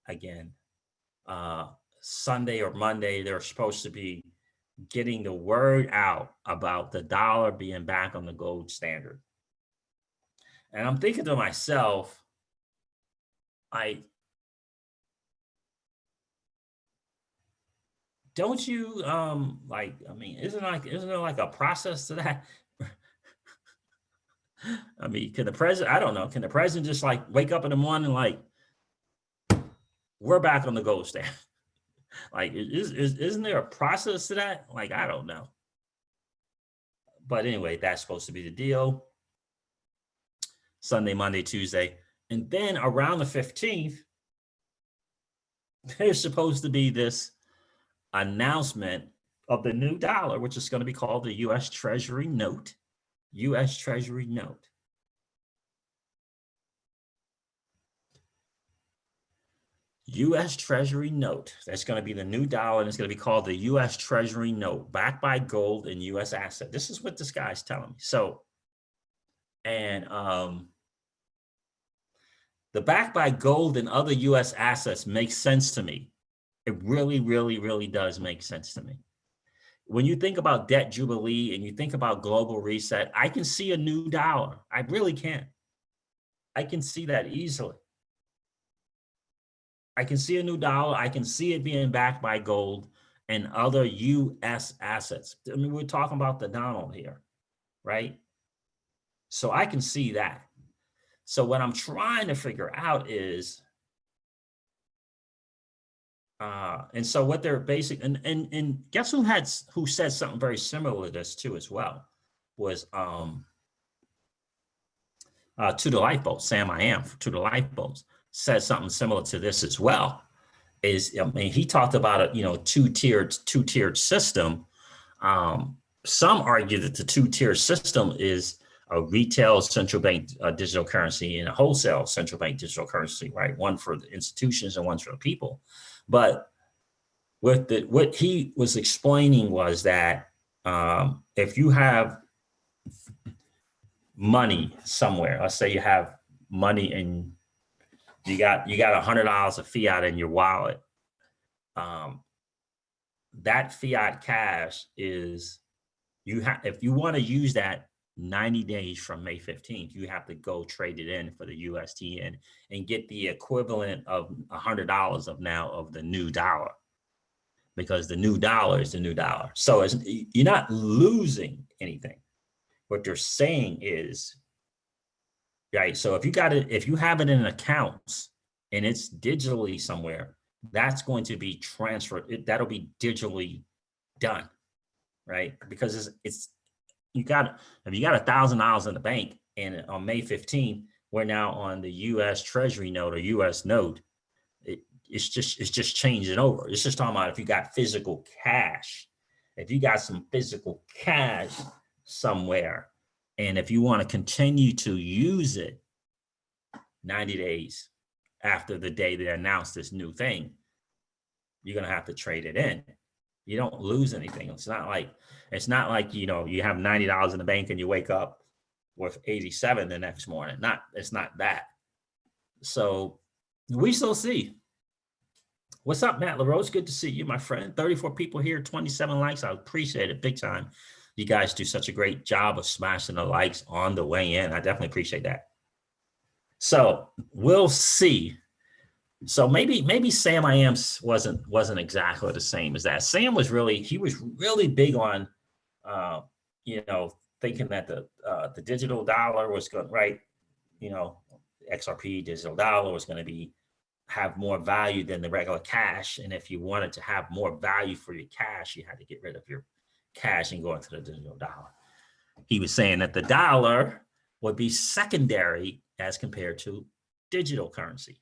again, uh Sunday or Monday, they're supposed to be getting the word out about the dollar being back on the gold standard. And I'm thinking to myself, I don't you like, I mean, isn't there like a process to that? I mean, can the president, I don't know, can the president just like wake up in the morning like, we're back on the gold standard? Like, isn't there a process to that? Like, I don't know. But anyway, that's supposed to be the deal. Sunday, Monday, Tuesday. And then around the 15th, there's supposed to be this announcement of the new dollar, which is going to be called the US Treasury Note. US Treasury Note. US Treasury Note. That's going to be the new dollar, and it's going to be called the US Treasury Note, backed by gold and US asset. This is what this guy's telling me. So, and the backed by gold and other US assets makes sense to me. It really, really, really does make sense to me. When you think about debt jubilee and you think about global reset, I can see a new dollar. I really can. I can see that easily. I can see a new dollar. I can see it being backed by gold and other US assets. I mean, we're talking about the Nano here, right? So I can see that. So what I'm trying to figure out is, and so what they're basic, and guess who said something very similar to this too as well, was to the lifeboat, Sam I am to the lifeboats said something similar to this as well. I mean, he talked about a two-tiered system. Some argue that the two-tier system is a retail central bank digital currency and a wholesale central bank digital currency, right? One for the institutions and one for the people. But what he was explaining was that if you have money somewhere, let's say you have money and you got $100 of fiat in your wallet, um, that fiat cash is if you want to use that 90 days from May 15th, you have to go trade it in for the UST and get the equivalent of $100 of the new dollar, because the new dollar is the new dollar. So you're not losing anything. What they're saying is, right, so if you have it in accounts and it's digitally somewhere, that's going to be transferred. That'll be digitally done, right? Because it's if you got $1,000 in the bank and on May 15th, we're now on the US Treasury note or US note, it's just changing over. It's just talking about if you got physical cash, if you got some physical cash somewhere, and if you want to continue to use it 90 days after the day they announced this new thing, you're going to have to trade it in. You don't lose anything. It's not like you have $90 in the bank and you wake up with 87 the next morning. It's not that. So we shall see. What's up, Matt LaRose? Good to see you, my friend. 34 people here, 27 likes. I appreciate it big time. You guys do such a great job of smashing the likes on the way in. I definitely appreciate that. So we'll see. So maybe Sam I am wasn't exactly the same as that. Sam was really big on thinking that the digital dollar was going, right, XRP digital dollar was going to be have more value than the regular cash. And if you wanted to have more value for your cash, you had to get rid of your cash and go into the digital dollar. He was saying that the dollar would be secondary as compared to digital currency.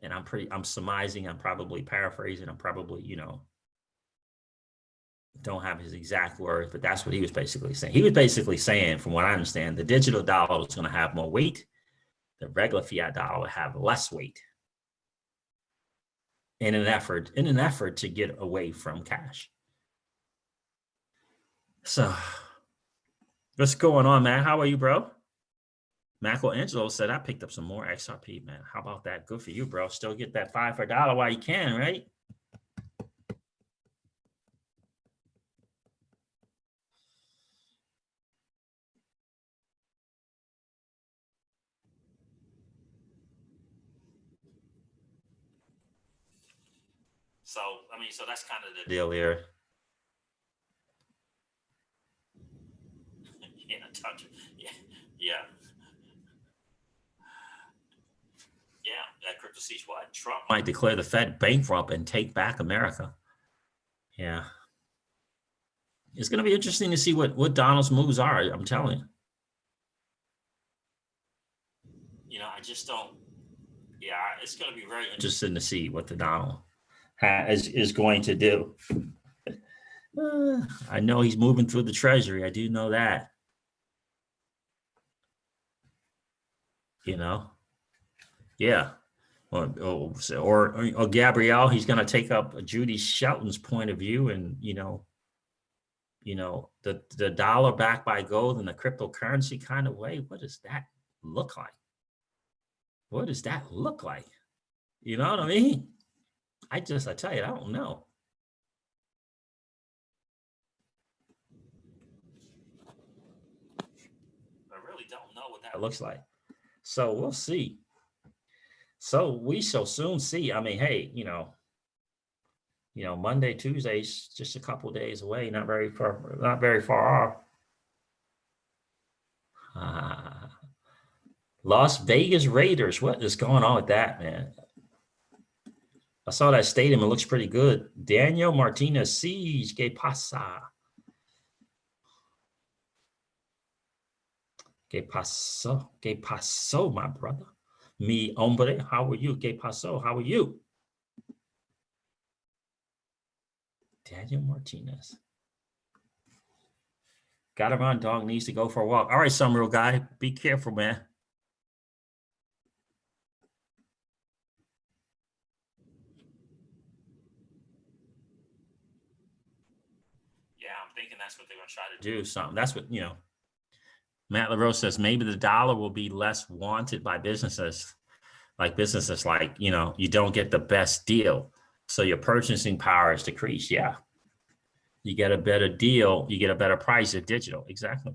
And I'm surmising, I'm probably paraphrasing, I'm probably, don't have his exact words, but that's what he was basically saying. He was basically saying, from what I understand, the digital dollar is going to have more weight. The regular fiat dollar will have less weight in an effort to get away from cash. So what's going on, man? How are you, bro? Michelangelo said, I picked up some more XRP, man. How about that? Good for you, bro. Still get that $5 for a dollar while you can, right? So, I mean, so that's kind of the deal here. Yeah, yeah. Yeah, that crypto siege. What? Trump might declare the Fed bankrupt and take back America. Yeah. It's going to be interesting to see what Donald's moves are. I'm telling you. I just don't. Yeah, it's going to be very interesting to see what the Donald is going to do. I know he's moving through the Treasury. I do know that. Yeah. Or Gabrielle, he's going to take up Judy Shelton's point of view, and the dollar backed by gold in the cryptocurrency kind of way. What does that look like? What does that look like? You know what I mean? I tell you, I don't know. I really don't know what that looks like. So we'll see. So we shall soon see. I mean, hey, Monday, Tuesday's just a couple of days away, not very far off. Las Vegas Raiders. What is going on with that, man? I saw that stadium. It looks pretty good. Daniel Martinez Siege. Que pasa? Que paso? Que paso, my brother? Mi hombre, how are you? Que paso? How are you? Daniel Martinez. Gotta run, dog. Needs to go for a walk. All right, some real guy. Be careful, man. Yeah, I'm thinking that's what they're going to try to do. Something. That's what, Matt LaRose says maybe the dollar will be less wanted by businesses. Like, you don't get the best deal. So your purchasing power is decreased. Yeah. You get a better deal. You get a better price of digital. Exactly.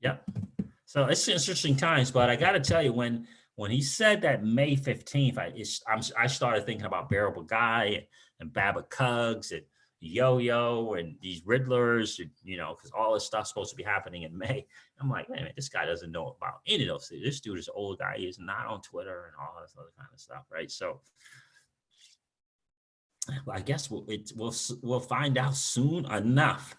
Yep. So it's interesting times, but I got to tell you, when he said that May 15th, I started thinking about Bearable Guy and Babbitt Cugs and Yo-Yo and these Riddlers, because all this stuff's supposed to be happening in May. I'm like, man, this guy doesn't know about any of those things. This dude is an old guy. He's not on Twitter and all this other kind of stuff, right? So I guess we'll find out soon enough.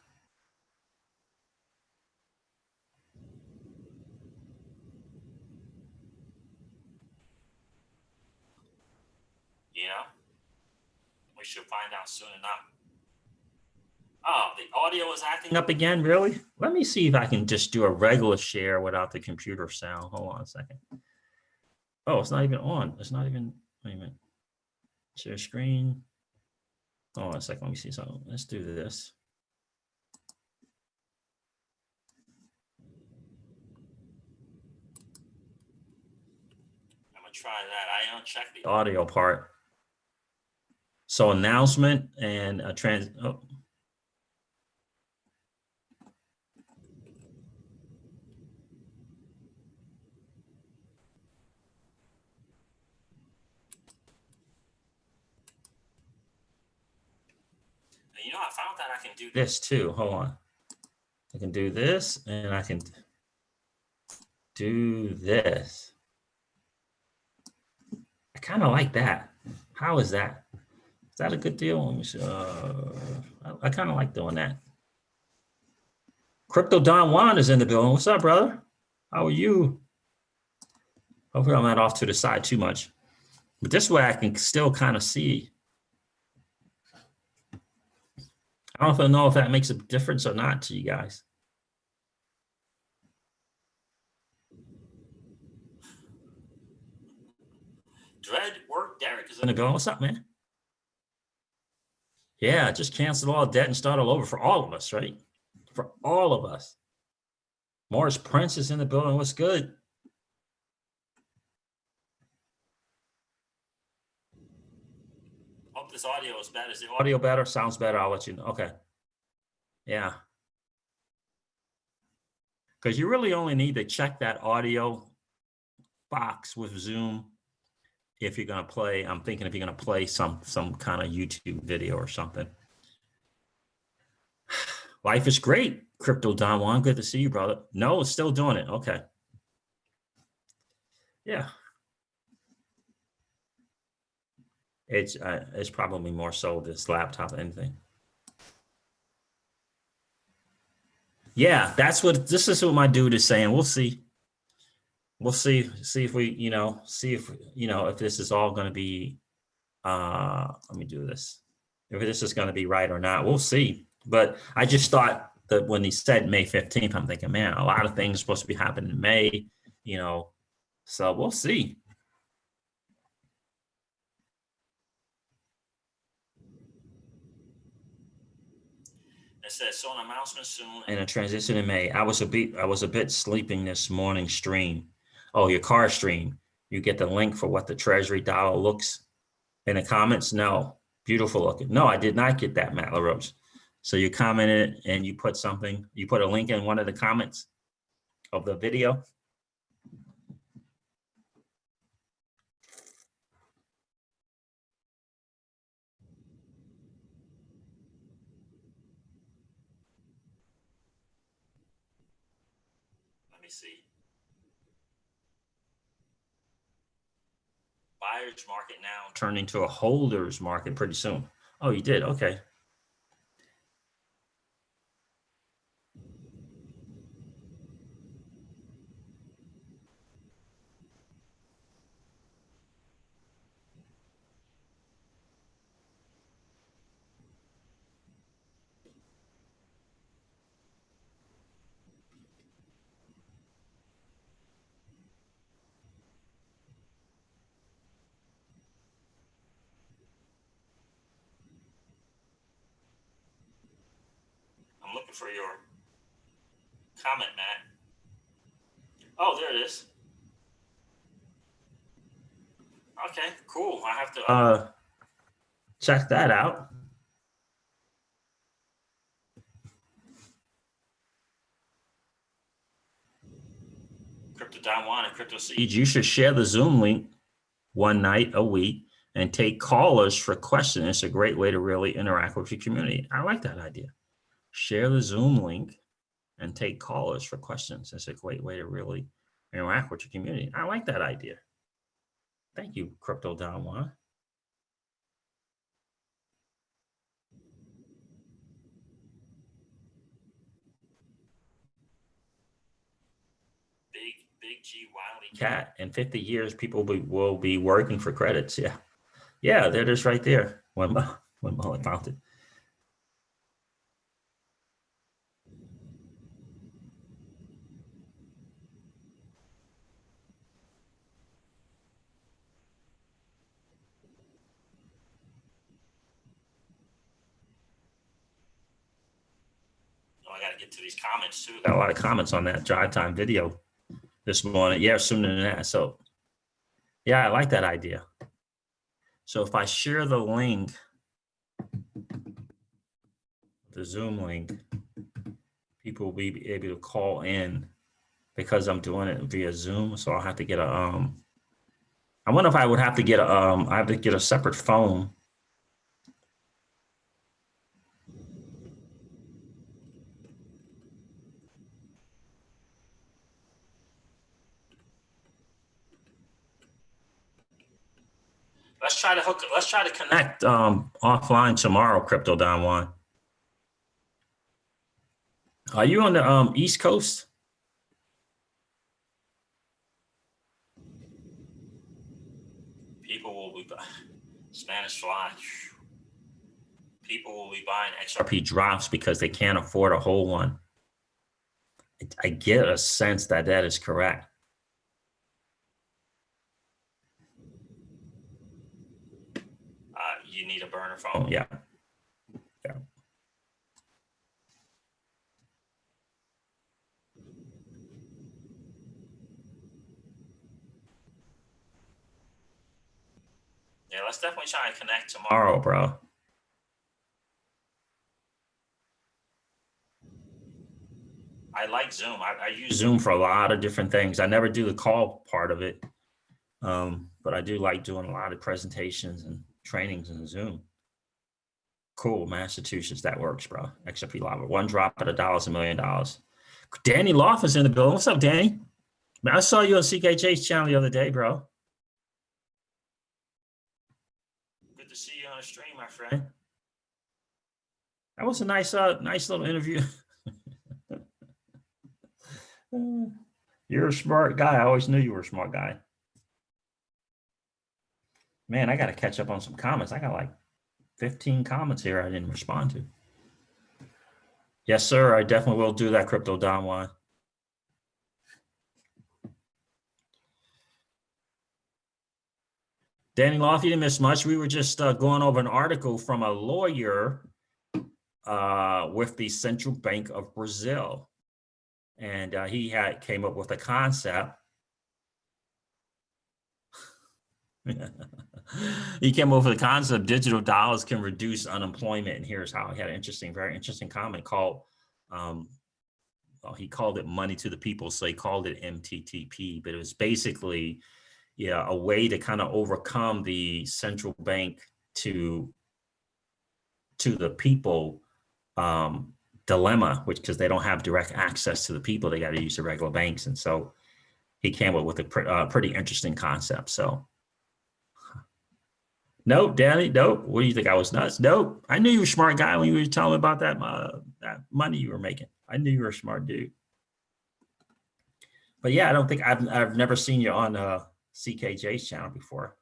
We should find out soon enough. Oh, the audio is acting up again, really? Let me see if I can just do a regular share without the computer sound. Hold on a second. Oh, it's not even on. It's not even, wait a minute. Share screen. Hold on a second. Let me see something. Let's do this. I'm going to try that. I unchecked the audio part. So announcement and a I found that I can do this too. Hold on. I can do this, and I can. do this. I kind of like that. How is that? Is that a good deal? I kind of like doing that. Crypto Don Juan is in the building. What's up, brother? How are you? Hopefully I'm not off to the side too much. But this way I can still kind of see. I don't know if that makes a difference or not to you guys. Dread work. Derek is in the building. What's up, man? Yeah, just cancel all debt and start all over for all of us, right? For all of us. Morris Prince is in the building. What's good? Hope this audio is bad. Is the audio better? Sounds better. I'll let you know. Okay. Yeah. Because you really only need to check that audio box with Zoom if you're going to play. I'm thinking if you're going to play some kind of YouTube video or something. Life is great. Crypto Don Juan, good to see you, brother. No, it's still doing it. Okay. Yeah. It's probably more so this laptop than anything. Yeah, this is what my dude is saying. We'll see. We'll see if we, see if, if this is all going to be, let me do this. If this is going to be right or not, we'll see. But I just thought that when he said May 15th, I'm thinking, man, a lot of things are supposed to be happening in May, so we'll see. It says, so an announcement soon and a transition in May. I was a bit sleeping this morning stream. Oh, your car stream. You get the link for what the Treasury dollar looks in the comments. No, beautiful looking. No, I did not get that, Matt LaRose. So you commented and you put a link in one of the comments of the video. Let me see. Buyer's market now turning to a holder's market pretty soon. Oh, you did? Okay. I'm looking for your comment, Matt. Oh, there it is. Okay, cool. I have to check that out. Crypto Don Juan and Crypto Siege. You should share the Zoom link one night a week and take callers for questions. It's a great way to really interact with your community. I like that idea. Share the Zoom link and take callers for questions. It's a great way to really interact with your community. I like that idea. Thank you, Crypto Don Juan. Big G Wiley Cat. In 50 years, people will be working for credits. Yeah. Yeah, there it is right there. When Mullen found it. I got to get to these comments too. Got a lot of comments on that drive time video this morning. Yeah, sooner than that. So, yeah, I like that idea. So if I share the link, the Zoom link, people will be able to call in because I'm doing it via Zoom. So I'll have to get I wonder if I would have to get I have to get a separate phone. Let's try to connect offline tomorrow, Crypto Don Juan. Are you on the East Coast? People will be Spanish fly. People will be buying XRP drops because they can't afford a whole one. I get a sense that that is correct. You need a burner phone. Yeah. Yeah. Yeah, let's definitely try and connect tomorrow, bro. I like Zoom. I use Zoom for a lot of different things. I never do the call part of it, but I do like doing a lot of presentations and trainings in Zoom. Cool, Massachusetts, that works, bro. XRP Lava, one drop at $1 is $1 million. Danny Loff is in the building. What's up, Danny? Man, I saw you on CKJ's channel the other day, bro. Good to see you on the stream, my friend. That was a nice little interview. You're a smart guy. I always knew you were a smart guy. Man, I got to catch up on some comments. I got like 15 comments here I didn't respond to. Yes, sir. I definitely will do that, Crypto Don Juan. Danny Loff, you didn't miss much. We were just going over an article from a lawyer with the Central Bank of Brazil. And he came up with a concept. He came up with a concept: digital dollars can reduce unemployment. And here's how. He had an very interesting comment called, well, he called it money to the people. So he called it MTTP, but it was basically, yeah, a way to kind of overcome the central bank to the people dilemma, which because they don't have direct access to the people, they got to use the regular banks. And so he came up with a pretty interesting concept. So nope, Danny, nope. What do you think? I was nuts? Nope. I knew you were a smart guy when you were telling me about that money you were making. I knew you were a smart dude. But yeah, I don't think I've never seen you on CKJ's channel before.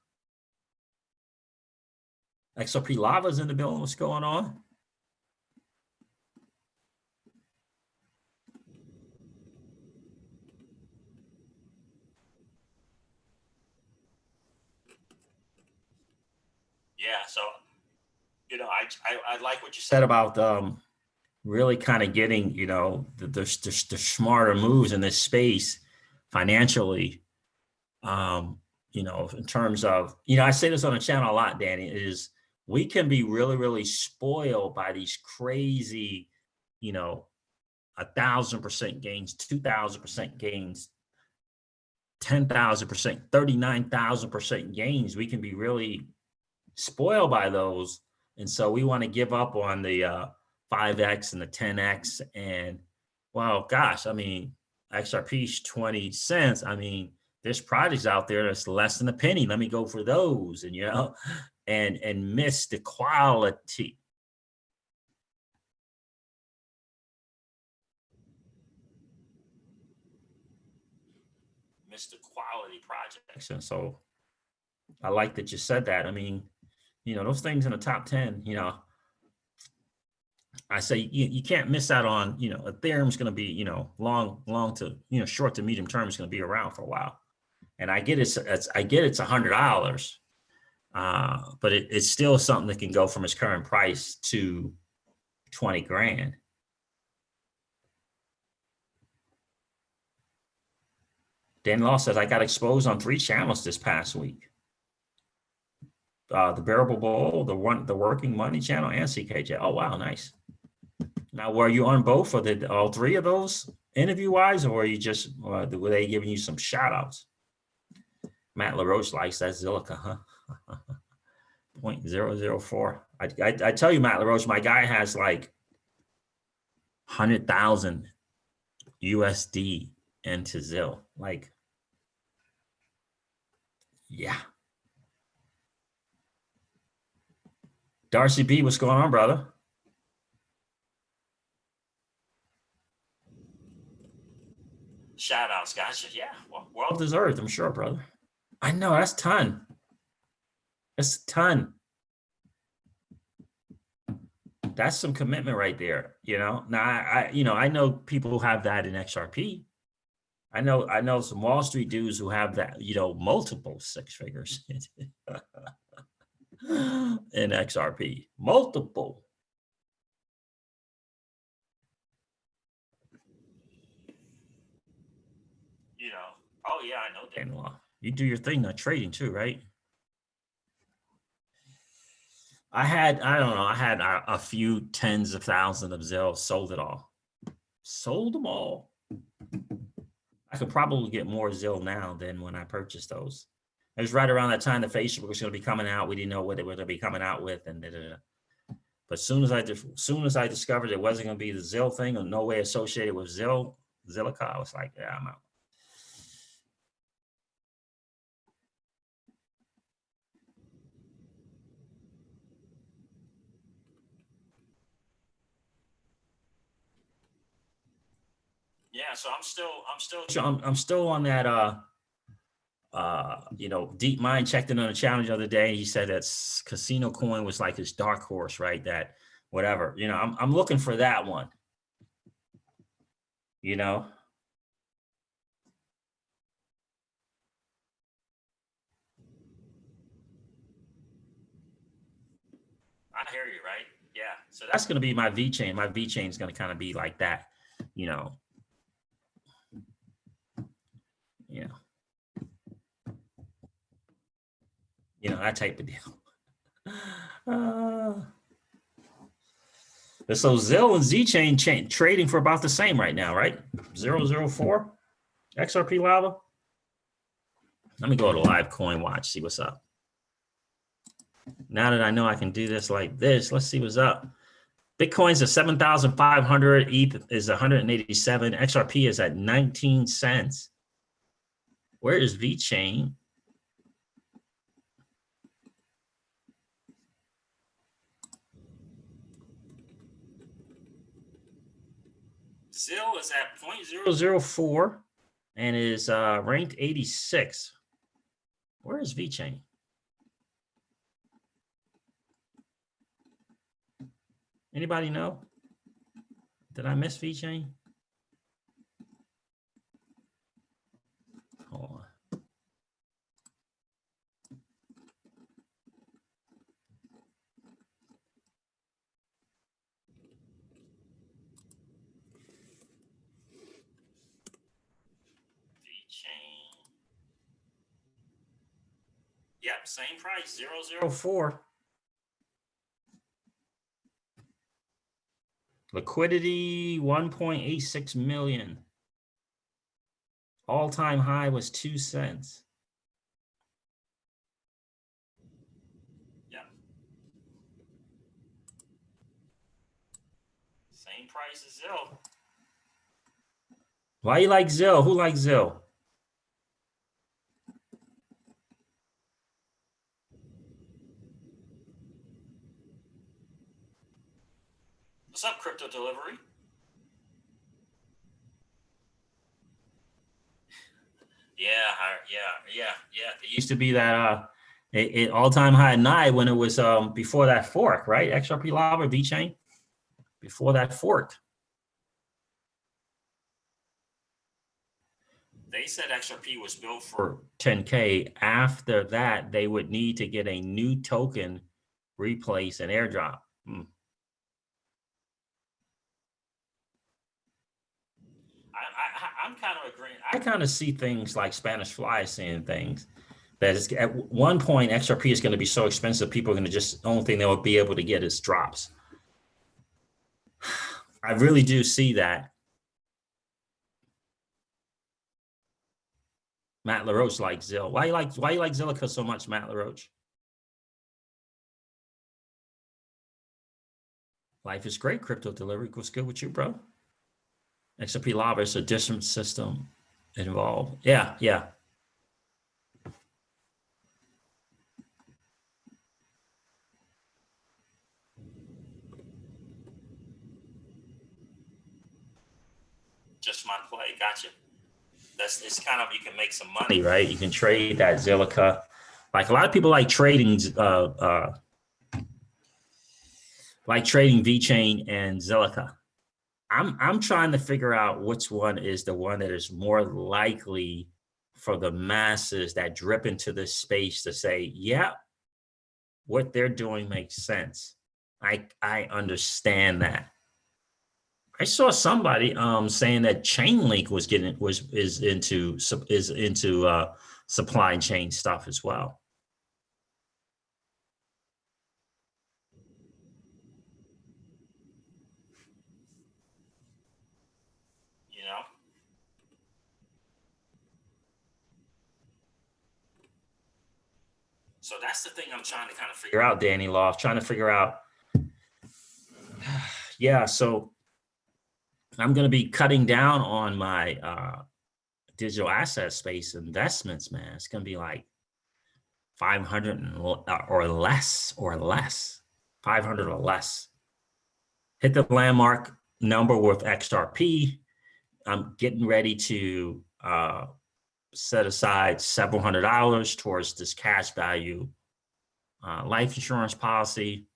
XRP Lava's in the building. What's going on? Yeah, so you know, I like what you said about really kind of getting, you know, the smarter moves in this space financially. You know, in terms of, you know, I say this on the channel a lot, Danny, is we can be really, really spoiled by these crazy, you know, 1,000% gains, 2,000% gains, 10,000%, 39,000% gains. We can be really spoiled by those. And so we want to give up on the 5X and the 10X. And well, gosh, I mean, XRP's 20 cents. I mean, there's projects out there that's less than a penny. Let me go for those, and you know, and miss the quality. Miss the quality projects. And so I like that you said that. I mean, you know, those things in the top 10, you know, I say you can't miss out on, you know, Ethereum's going to be, you know, long to, you know, short to medium term is going to be around for a while. And I get it's $100, but it's still something that can go from its current price to 20 grand. Dan Law says, I got exposed on 3 channels this past week. The Bearable Bowl, the Working Money channel, and CKJ. Oh, wow, nice. Now, were you on both of all 3 of those interview-wise, or were you just, were they giving you some shout-outs? Matt LaRoche likes that Zilliqa, huh? 0.004. I tell you, Matt LaRoche, my guy has like 100,000 USD into Zil. Like, yeah. Darcy B, what's going on, brother? Shout outs, guys. Yeah, well deserved, I'm sure, brother. I know that's a ton. That's a ton. That's some commitment right there. Now I know people who have that in XRP. I know some Wall Street dudes who have that, multiple six figures in XRP. Multiple. Oh yeah, I know Daniel. You do your thing, not trading too, right? I don't know, I had a few tens of thousands of Zelle, sold it all. Sold them all. I could probably get more Zelle now than when I purchased those. It was right around that time that Facebook was going to be coming out. We didn't know what they were going to be coming out with, and but soon as I discovered it wasn't going to be the Zelle thing or no way associated with Zilliqa, I was like, yeah, I'm out. Yeah, so I'm still on that Deep Mind checked in on a challenge the other day. He said that Casino Coin was like his dark horse, right? That whatever, I'm looking for that one. I hear you, right? Yeah. So that's going to be my V chain. My V chain is going to kind of be like that, you know. Yeah. That type of deal. So Zil and Z chain trading for about the same right now, right? 004 XRP Lava. Let me go to live coin watch, see what's up. Now that I know I can do this like this, let's see what's up. Bitcoin's at 7,500. ETH is 187. XRP is at 19 cents. Where is VeChain? ZIL is at 0.004 and is ranked 86. Where is VeChain? Anybody know? Did I miss VeChain? Hold on. VeChain. Yep, same price, 004. Liquidity, 1.86 million. All-time high was 2 cents. Yep. Same price as ZIL. Why you like ZIL? Who likes ZIL? What's up, Crypto Delivery? Yeah. It used to be that all-time high at night when it was before that fork, right? XRP Lava, VeChain, before that fork. They said XRP was built for 10K. After that, they would need to get a new token, replace an airdrop. I'm kind of agreeing. I kind of see things like Spanish Fly saying things that is, at one point XRP is going to be so expensive, people are going to just, the only thing they'll be able to get is drops. I really do see that. Matt LaRoche likes ZIL. Why you like Zilliqa so much, Matt LaRoche? Life is great. Crypto Delivery. What's good with you, bro? XRP Lava is a different system involved. Yeah. smart play. Gotcha. It's kind of, you can make some money, right? You can trade that Zilliqa. Like a lot of people like trading VeChain and Zilliqa. I'm trying to figure out which one is the one that is more likely for the masses that drip into this space to say, yeah, what they're doing makes sense. I understand that. I saw somebody saying that Chainlink is into supply chain stuff as well. You know. So that's the thing I'm trying to kind of figure out, Danny Loft, trying to figure out. Yeah, so I'm going to be cutting down on my digital asset space investments, man. It's going to be like 500 or less, 500 or less. Hit the landmark number with XRP. I'm getting ready to set aside several $100s towards this cash value life insurance policy.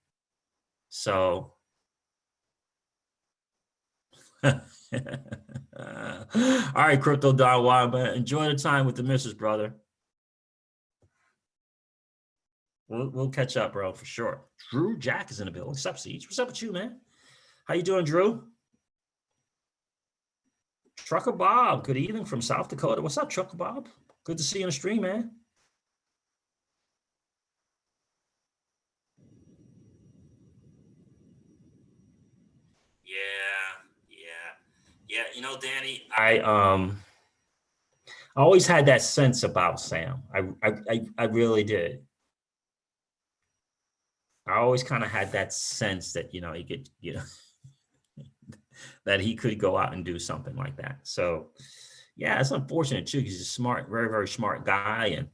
So, all right, Crypto Don Juan, man. Enjoy the time with the missus, brother. We'll catch up, bro, for sure. Drew Jack is in the building. What's up, Siege? What's up with you, man? How you doing, Drew? Trucker Bob, good evening from South Dakota. What's up, Trucker Bob? Good to see you on the stream, man. Yeah. You know, Danny, I always had that sense about Sam. I really did. I always kind of had that sense that, you know, he could, you know, that he could go out and do something like that. So, yeah, it's unfortunate too, because he's a smart, very, very smart guy. And,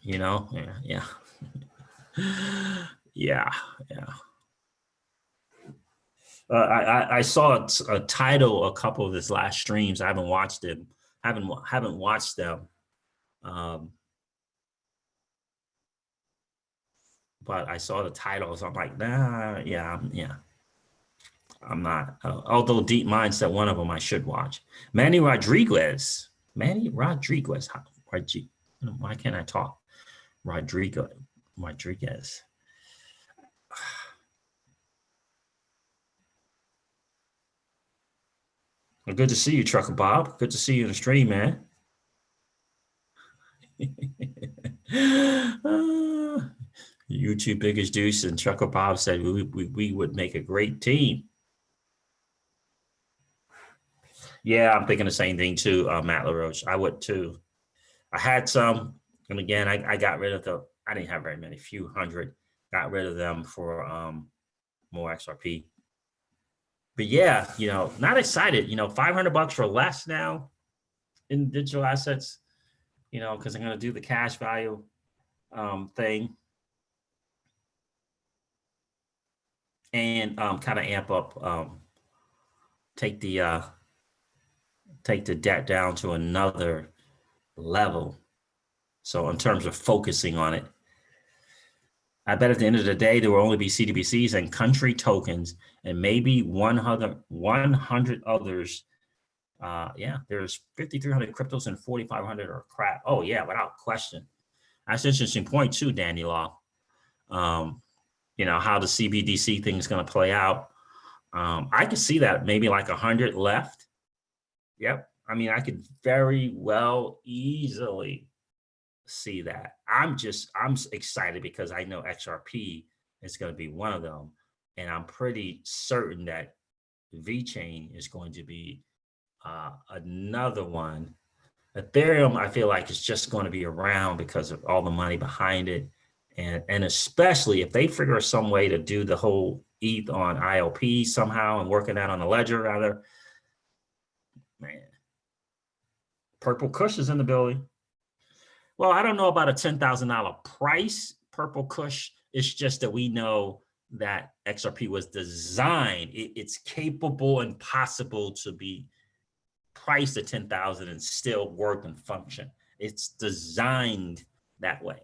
you know, yeah. Yeah. I saw a title a couple of his last streams. I haven't watched them. Haven't watched them. But I saw the titles. I'm like, nah, yeah. I'm not. Although Deep Mindset, one of them I should watch. Manny Rodriguez. Why can't I talk? Rodriguez. Well, good to see you, Trucker Bob. Good to see you in the stream, man. YouTube biggest deuce and Trucker Bob said we would make a great team. Yeah, I'm thinking the same thing too, Matt LaRoche. I would too. I had some, and again, I got rid of I didn't have very many, few hundred. Got rid of them for more XRP. But yeah, you know, not excited. You know, $500 for less now in digital assets. You know, because I'm going to do the cash value thing and kind of amp up, take the debt down to another level. So in terms of focusing on it, I bet at the end of the day, there will only be CDBCs and country tokens and maybe 100 others. Yeah, there's 5,300 cryptos and 4,500 are crap. Oh yeah, without question. That's an interesting point too, Danny Law. You know, how the CBDC thing is going to play out. I could see that maybe like 100 left. Yep. I mean, I could very well easily see that. I'm excited because I know XRP is going to be one of them. And I'm pretty certain that VeChain is going to be another one. Ethereum, I feel like it's just going to be around because of all the money behind it. And especially if they figure some way to do the whole ETH on ILP somehow and working that on the ledger rather, man. Purple Kush is in the building. Well, I don't know about a $10,000 price, Purple Kush. It's just that we know that XRP was designed. It's capable and possible to be priced at 10,000 and still work and function. It's designed that way.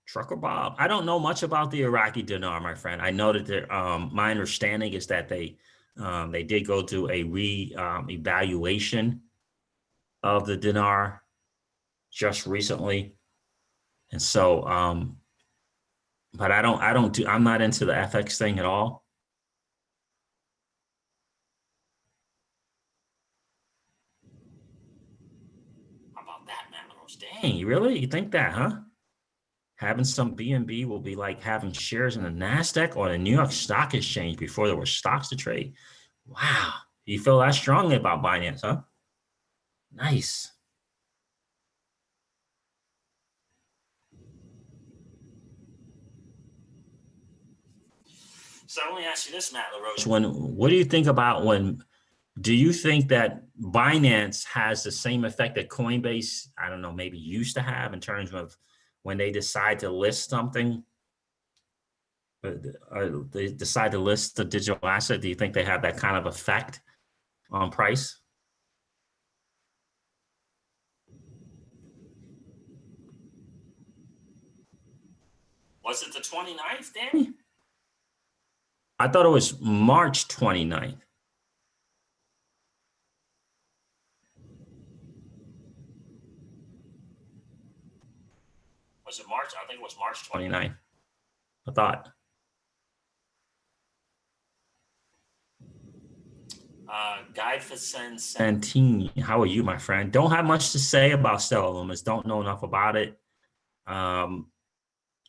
Trucker Bob, I don't know much about the Iraqi dinar, my friend. I know that my understanding is that they did go to a evaluation of the dinar just recently, and so but I'm not into the FX thing at all. How about that, man? Dang, really? You think that, huh? Having some BNB will be like having shares in the NASDAQ or the New York Stock Exchange before there were stocks to trade. Wow. You feel that strongly about Binance, huh? Nice. So let me ask you this, Matt LaRoche. What do you think about do you think that Binance has the same effect that Coinbase, I don't know, maybe used to have in terms of when they decide to list something, they decide to list the digital asset? Do you think they have that kind of effect on price? Was it the 29th, Danny? I thought it was March 29th. Was it March? I think it was March 29th. I thought. Guy Santini, how are you, my friend? Don't have much to say about Stellar Lumens. Don't know enough about it. I'm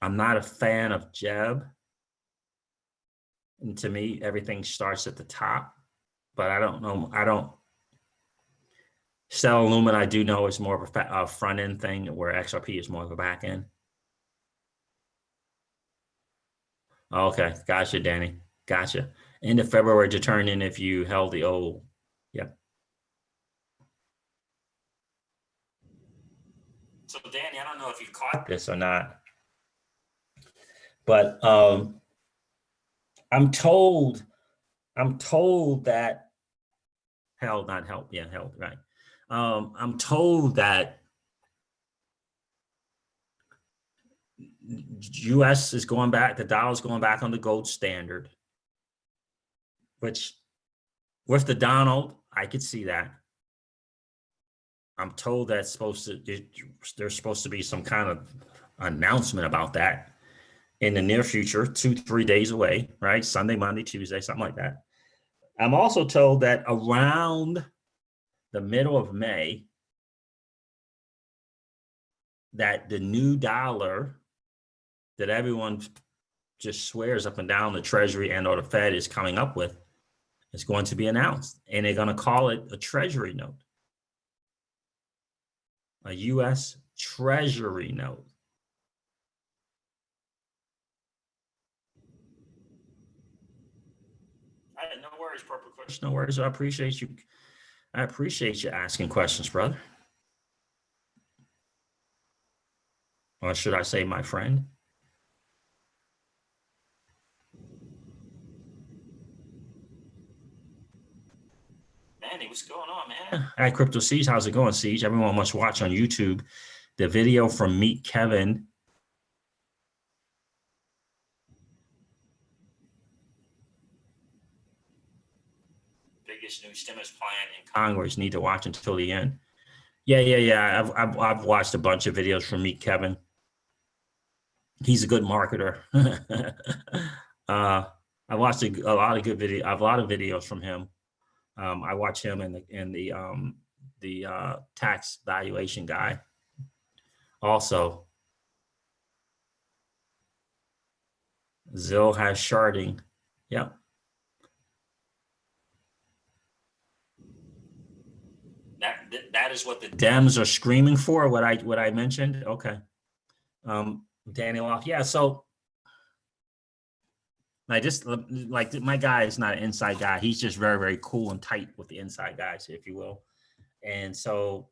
not a fan of Jeb. And to me, everything starts at the top. But I don't know. Stellar Lumen, I do know is more of a front end thing, where XRP is more of a back end. Okay, gotcha, Danny. Gotcha. End of February to turn in if you held the old. Yeah. So Danny, I don't know if you caught this or not, but I'm told that held, not help. Yeah, held, right. I'm told that US is going back, the dollar's going back on the gold standard, which with the Donald, I could see that. I'm told that's there's supposed to be some kind of announcement about that in the near future, 2-3 days away, right? Sunday, Monday, Tuesday, something like that. I'm also told that around the middle of May, that the new dollar that everyone just swears up and down the Treasury and or the Fed is coming up with is going to be announced, and they're going to call it a Treasury note, a U.S. Treasury note. No worries, Purple Kush. No worries. I appreciate you. I appreciate you asking questions, brother. Or should I say, my friend? Manny, what's going on, man? At Crypto Siege, how's it going, Siege? Everyone must watch on YouTube the video from Meet Kevin. Biggest new stimulus plan in Congress. Need to watch until the end. Yeah. I've watched a bunch of videos from Meet Kevin. He's a good marketer. I watched a lot of good video. I have a lot of videos from him. I watch him and the tax valuation guy. Also, Zill has sharding. Yep. That is what the Dems are screaming for. What I mentioned. Okay. Daniel off. Yeah. So I just like my guy is not an inside guy. He's just very, very cool and tight with the inside guys, if you will. And so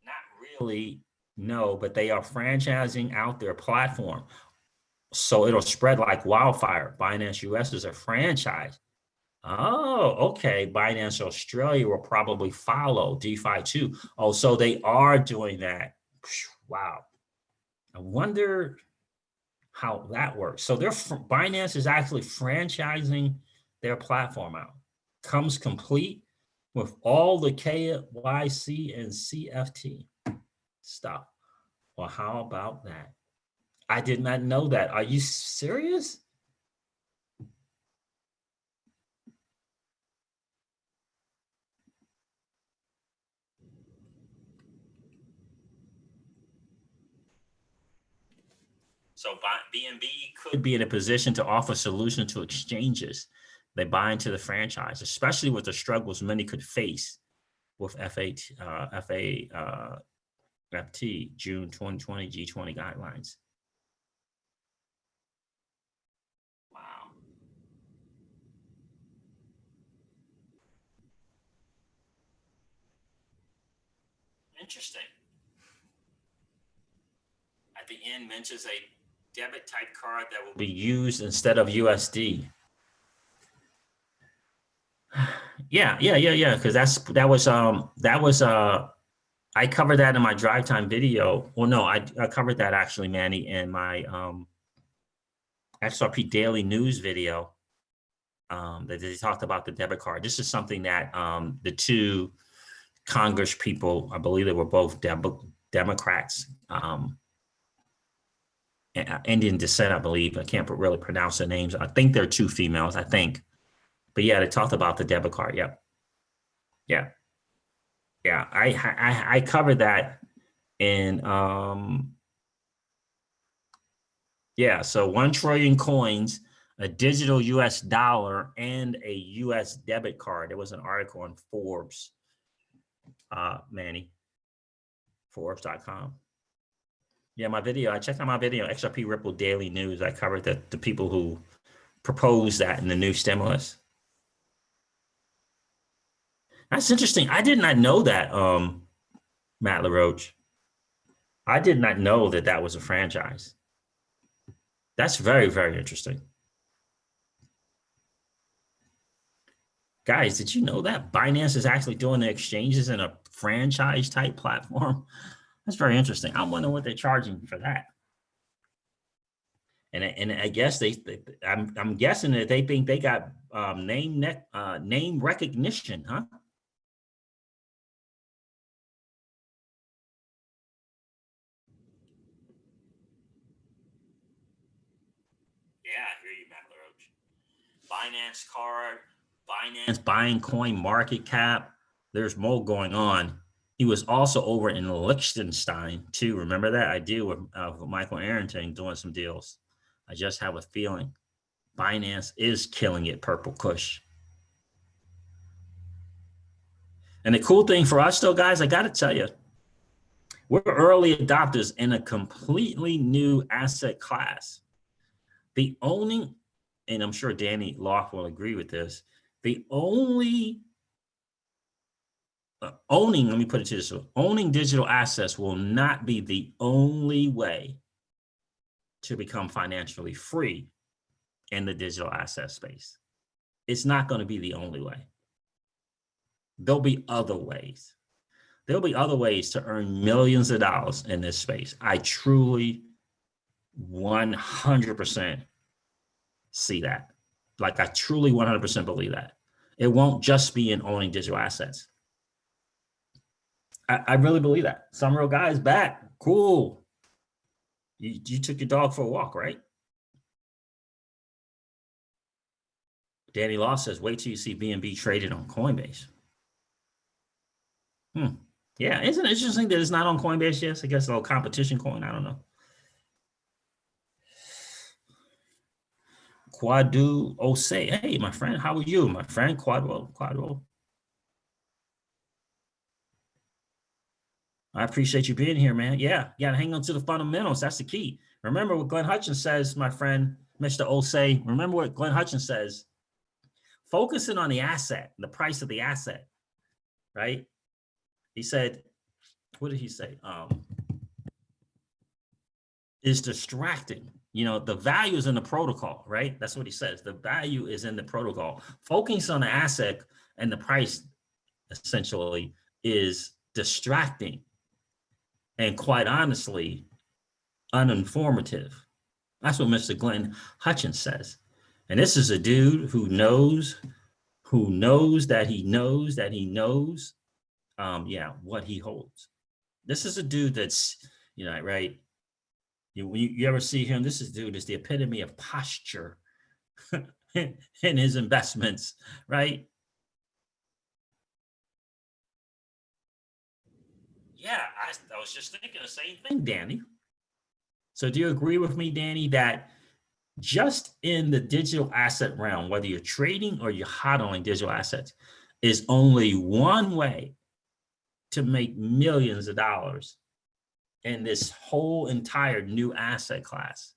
not really, no, but they are franchising out their platform. So it'll spread like wildfire. Binance US is a franchise. Oh, okay. Binance Australia will probably follow DeFi too. Oh, so they are doing that. Wow. I wonder how that works. So Binance is actually franchising their platform out. Comes complete with all the KYC and CFT stuff. Well, how about that? I did not know that. Are you serious? So BNB could be in a position to offer solutions to exchanges. They buy into the franchise, especially with the struggles many could face with FAT, FT June 2020 G20 guidelines. Wow. Interesting. At the end mentions a debit type card that will be used instead of USD. Yeah. Because that was I covered that in my drive time video. Well, no, I covered that actually, Manny, in my XRP Daily News video. That they talked about the debit card. This is something that the two Congress people, I believe they were both Democrats, Indian descent, I believe. I can't really pronounce their names. I think they're two females, I think. But yeah, they talked about the debit card. Yep. Yeah. Yeah. I covered that in yeah, so 1 trillion coins, a digital US dollar, and a US debit card. There was an article on Forbes, Manny, Forbes.com. Yeah, my video, I checked out my video, XRP Ripple Daily News. I covered the people who proposed that in the new stimulus. That's interesting. I did not know that, Matt LaRoche. I did not know that that was a franchise. That's very, very interesting. Guys, did you know that Binance is actually doing the exchanges in a franchise type platform? That's very interesting. I wonder what they're charging for that. And I guess I'm guessing that they think they got name recognition, huh? Yeah, I hear you, Matt LaRoche. Binance card, Binance buying coin market cap. There's more going on. He was also over in Liechtenstein too. Remember that? I deal with Michael Arrington doing some deals. I just have a feeling Binance is killing it, Purple Kush. And the cool thing for us though, guys, I got to tell you, we're early adopters in a completely new asset class. The owning, and I'm sure Danny Loft will agree with this, the only owning, let me put it to this way, owning digital assets will not be the only way to become financially free in the digital asset space. It's not going to be the only way. There'll be other ways. There'll be other ways to earn millions of dollars in this space. I truly 100% see that. Like I truly 100% believe that. It won't just be in owning digital assets. I really believe that. Some real guys back. Cool. You took your dog for a walk, right? Danny Law says, wait till you see BNB traded on Coinbase. Yeah, isn't it interesting that it's not on Coinbase? Yes, I guess a little competition coin. I don't know. Quadu Ose. Hey, my friend, how are you, my friend? Quadwo. I appreciate you being here, man. Yeah, you got to hang on to the fundamentals. That's the key. Remember what Glenn Hutchins says, my friend, Mr. Ose. Remember what Glenn Hutchins says. Focusing on the asset, the price of the asset, right? He said, what did he say? Is distracting. You know, the value is in the protocol, right? That's what he says. The value is in the protocol. Focus on the asset and the price essentially is distracting and quite honestly, uninformative. That's what Mr. Glenn Hutchins says. And this is a dude who knows that he knows that he knows, what he holds. This is a dude that's, right? You ever see him? This is dude is the epitome of posture in his investments, right? Yeah, I was just thinking the same thing, Danny. So do you agree with me, Danny, that just in the digital asset realm, whether you're trading or you're hodling digital assets, is only one way to make millions of dollars in this whole entire new asset class?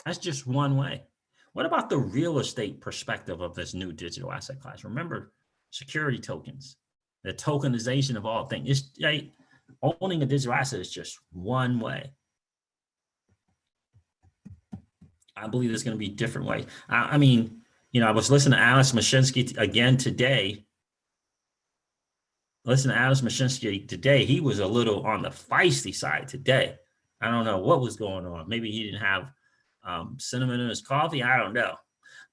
That's just one way. What about the real estate perspective of this new digital asset class? Remember, security tokens, the tokenization of all things. It's like owning a digital asset is just one way. I believe there's going to be different ways. I mean, I was listening to Alex Mashinsky again today. Listen to Alex Mashinsky today. He was a little on the feisty side today. I don't know what was going on. Maybe he didn't have cinnamon in his coffee. I don't know.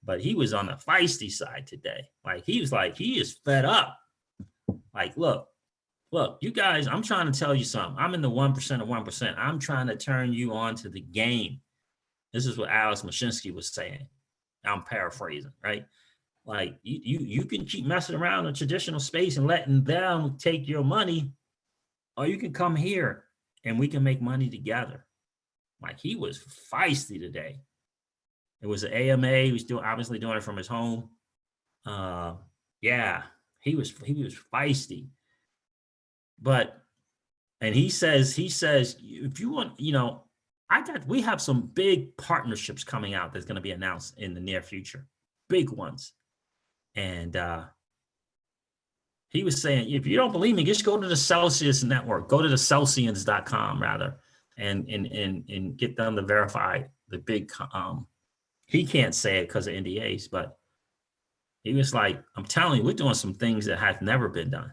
But he was on the feisty side today. He is fed up. Look, you guys, I'm trying to tell you something. I'm in the 1% of 1%. I'm trying to turn you on to the game. This is what Alex Mashinsky was saying. I'm paraphrasing, right? You can keep messing around in traditional space and letting them take your money, or you can come here and we can make money together. He was feisty today. It was an AMA. He was obviously doing it from his home. Yeah, he was feisty. And he says, if you want, we have some big partnerships coming out that's going to be announced in the near future, big ones. And he was saying, if you don't believe me, just go to the Celsius network, go to the Celsians.com rather, and get them to verify the big, he can't say it because of NDAs, but he was like, I'm telling you, we're doing some things that have never been done.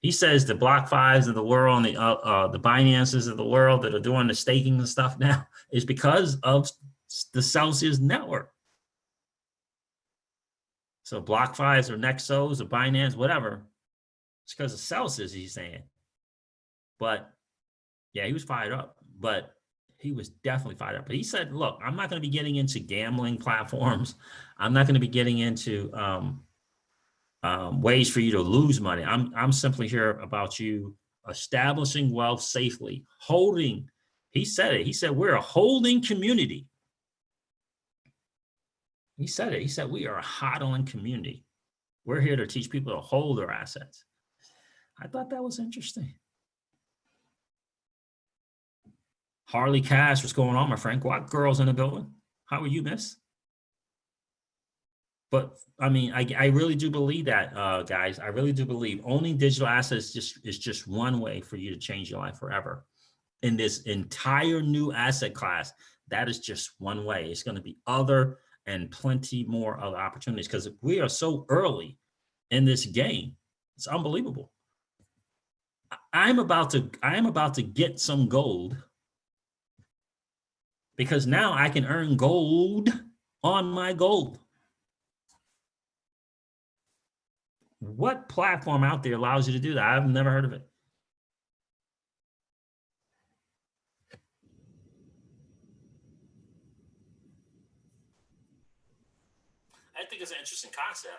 He says the BlockFis of the world and the Binances of the world that are doing the staking and stuff now is because of the Celsius network. So BlockFis or Nexos or Binance, whatever, it's because of Celsius, he's saying. But yeah, he was fired up, but he was definitely fired up. But he said, look, I'm not going to be getting into gambling platforms. I'm not going to be getting into ways for you to lose money. I'm simply here about you establishing wealth safely, holding. He said it. He said, we're a holding community. He said it. He said, we are a hodling community. We're here to teach people to hold their assets. I thought that was interesting. Harley Cash, what's going on, my friend? What girls in the building? How are you, miss? But I mean, I really do believe that, guys. I really do believe owning digital assets is just one way for you to change your life forever. In this entire new asset class, that is just one way. It's going to be other and plenty more other opportunities because we are so early in this game. It's unbelievable. I am about to get some gold because now I can earn gold on my gold. What platform out there allows you to do that? I've never heard of it. I think it's an interesting concept.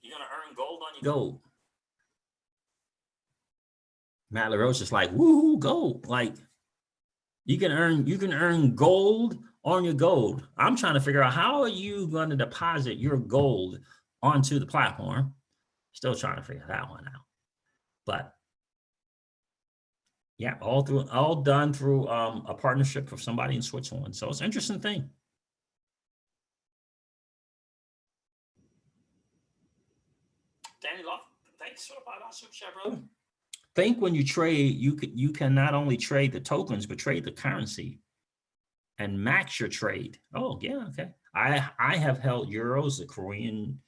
You're gonna earn gold on your gold. Matt LaRoche is like, woohoo, gold. You can earn gold on your gold. I'm trying to figure out how are you going to deposit your gold onto the platform. Still trying to figure that one out. But yeah, all done through a partnership with somebody in Switzerland. So it's an interesting thing. Danny Love, Thanks for the $5 super chat, brother. Think when you trade, you can not only trade the tokens, but trade the currency and max your trade. Oh, yeah, okay. I have held euros, the Korean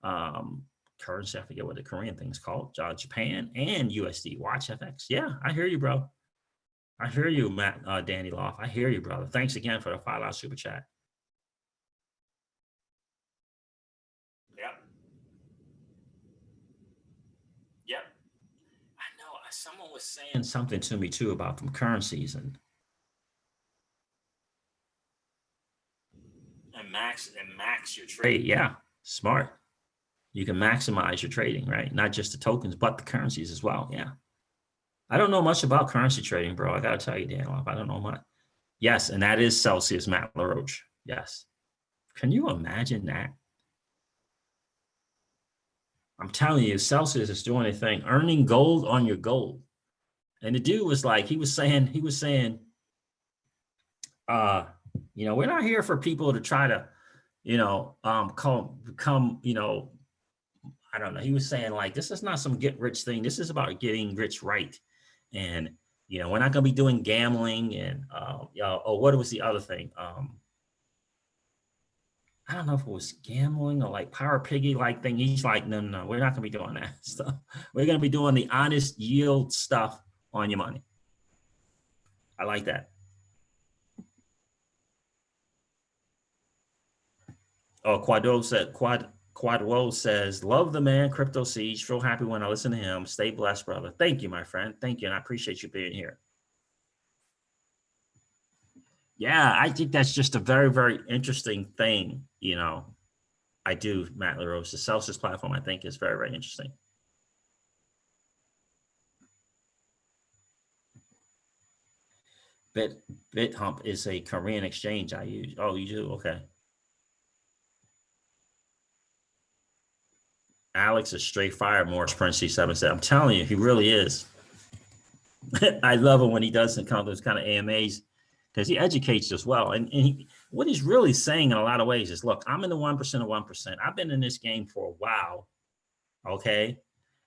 currency. I forget what the Korean thing's called. Japan and USD. Watch FX. Yeah, I hear you, bro. I hear you, Matt, Danny Loft. I hear you, brother. Thanks again for the $5 super chat. Yep. Yep. I know someone was saying something to me too about them currencies and max your trade. Yeah, smart. You can maximize your trading, right? Not just the tokens, but the currencies as well. Yeah. I don't know much about currency trading, bro. I gotta tell you, Dan Loft, I don't know much. Yes, and that is Celsius, Matt LaRoche. Yes. Can you imagine that? I'm telling you, Celsius is doing a thing, earning gold on your gold. And the dude was like, he was saying, we're not here for people to try to, come, I don't know. He was saying like, this is not some get rich thing. This is about getting rich right. And, we're not going to be doing gambling and, what was the other thing? I don't know if it was gambling or like power piggy like thing. He's like, no, we're not going to be doing that stuff. We're going to be doing the honest yield stuff on your money. I like that. Oh, Quadwo says, love the man, Crypto Siege. Feel happy when I listen to him. Stay blessed, brother. Thank you, my friend. Thank you. And I appreciate you being here. Yeah, I think that's just a very, very interesting thing. I do, Matt LaRose. The Celsius platform, I think, is very, very interesting. BitHump is a Korean exchange I use. Oh, you do? Okay. Alex is straight fire, Morris Prince C7 said. I'm telling you, he really is. I love it when he does those kind of AMAs because he educates us well. And what he's really saying in a lot of ways is, look, I'm in the 1% of 1%. I've been in this game for a while. Okay.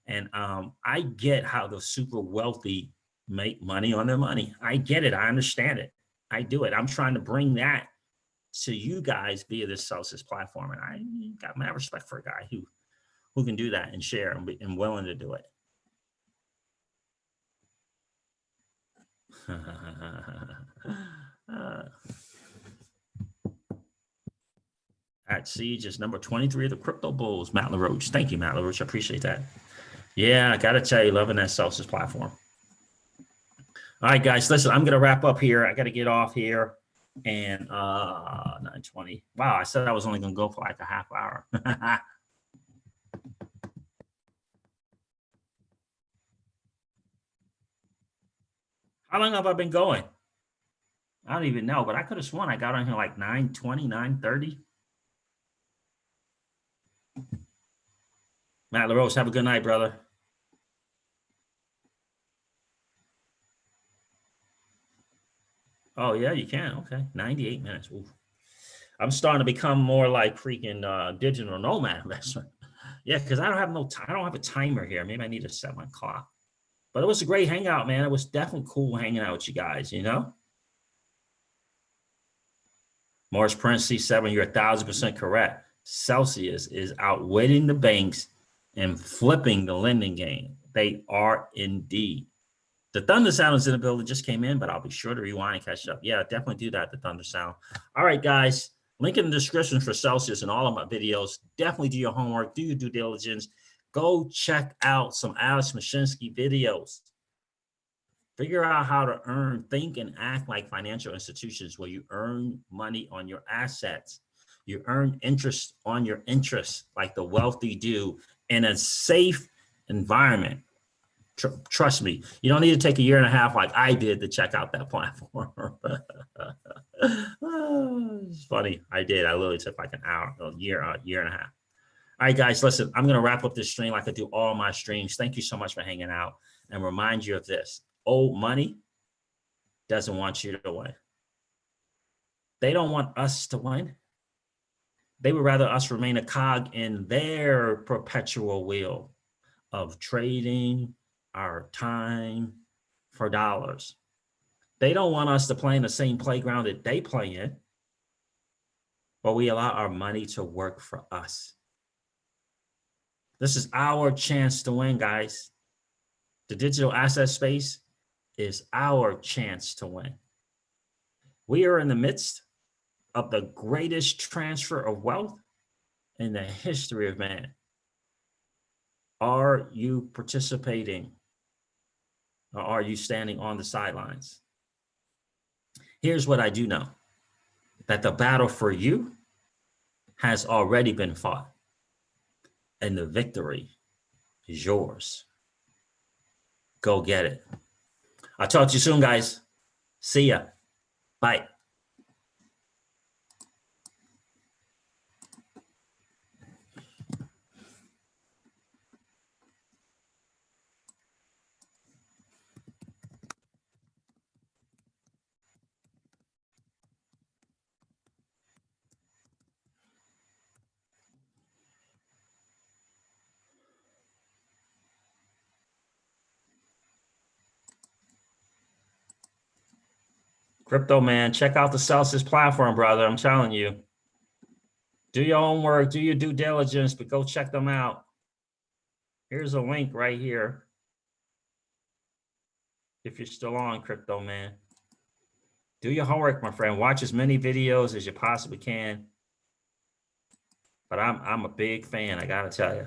And I get how the super wealthy make money on their money. I get it. I understand it. I do it. I'm trying to bring that to you guys via this Celsius platform. And I got mad respect for a guy who can do that and share and willing to do it. At Siege is number 23 of the Crypto Bulls, Matt LaRoche. Thank you, Matt LaRoche. I appreciate that. Yeah, I got to tell you, loving that Celsius platform. All right, guys, listen, I'm going to wrap up here. I got to get off here. And 9:20. Wow, I said I was only going to go for like a half hour. How long have I been going? I don't even know, but I could have sworn I got on here like 9:20, 9:30. Matt LaRose, have a good night, brother. Oh, yeah, you can. Okay, 98 minutes. Ooh. I'm starting to become more like freaking digital nomad investment. Yeah, because I don't have a timer here. Maybe I need to set my clock. But it was a great hangout, man. It was definitely cool hanging out with you guys, Morris Prince C7, you're 1,000% correct. Celsius is outwitting the banks and flipping the lending game. They are indeed. The Thunder Sound is in the building, just came in, but I'll be sure to rewind and catch up. Yeah, definitely do that, the Thunder Sound. All right, guys. Link in the description for Celsius and all of my videos. Definitely do your homework, do your due diligence. Go check out some Alex Mashinsky videos. Figure out how to think and act like financial institutions where you earn money on your assets. You earn interest on your interests like the wealthy do in a safe environment. Trust me, you don't need to take a year and a half like I did to check out that platform. It's funny. I did. I literally took like an hour, a year and a half. All right, guys, listen, I'm going to wrap up this stream like I do all my streams. Thank you so much for hanging out and remind you of this. Old money doesn't want you to win. They don't want us to win. They would rather us remain a cog in their perpetual wheel of trading our time for dollars. They don't want us to play in the same playground that they play in, but we allow our money to work for us. This is our chance to win, guys. The digital asset space is our chance to win. We are in the midst of the greatest transfer of wealth in the history of man. Are you participating, or are you standing on the sidelines? Here's what I do know, that the battle for you has already been fought, and the victory is yours. Go get it. I'll talk to you soon, guys. See ya. Bye. Crypto man, check out the Celsius platform, brother. I'm telling you. Do your homework, do your due diligence, but go check them out. Here's a link right here. If you're still on, crypto man. Do your homework, my friend. Watch as many videos as you possibly can. But I'm a big fan, I gotta tell you.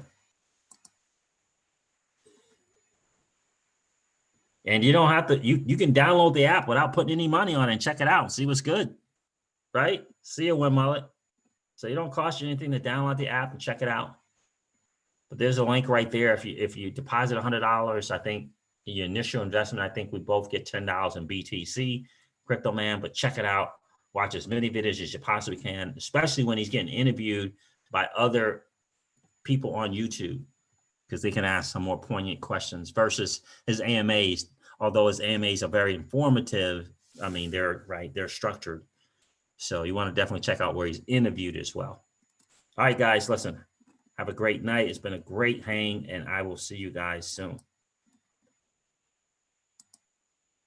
And you don't have to, you can download the app without putting any money on it and check it out. See what's good, right? See you, Win Mullet. So it don't cost you anything to download the app and check it out. But there's a link right there. If you deposit $100, I think your initial investment, I think we both get $10 in BTC, Crypto Man. But check it out. Watch as many videos as you possibly can, especially when he's getting interviewed by other people on YouTube, because they can ask some more poignant questions versus his AMAs. Although his AMAs are very informative, I mean, they're structured. So you want to definitely check out where he's interviewed as well. All right, guys, listen, have a great night. It's been a great hang, and I will see you guys soon.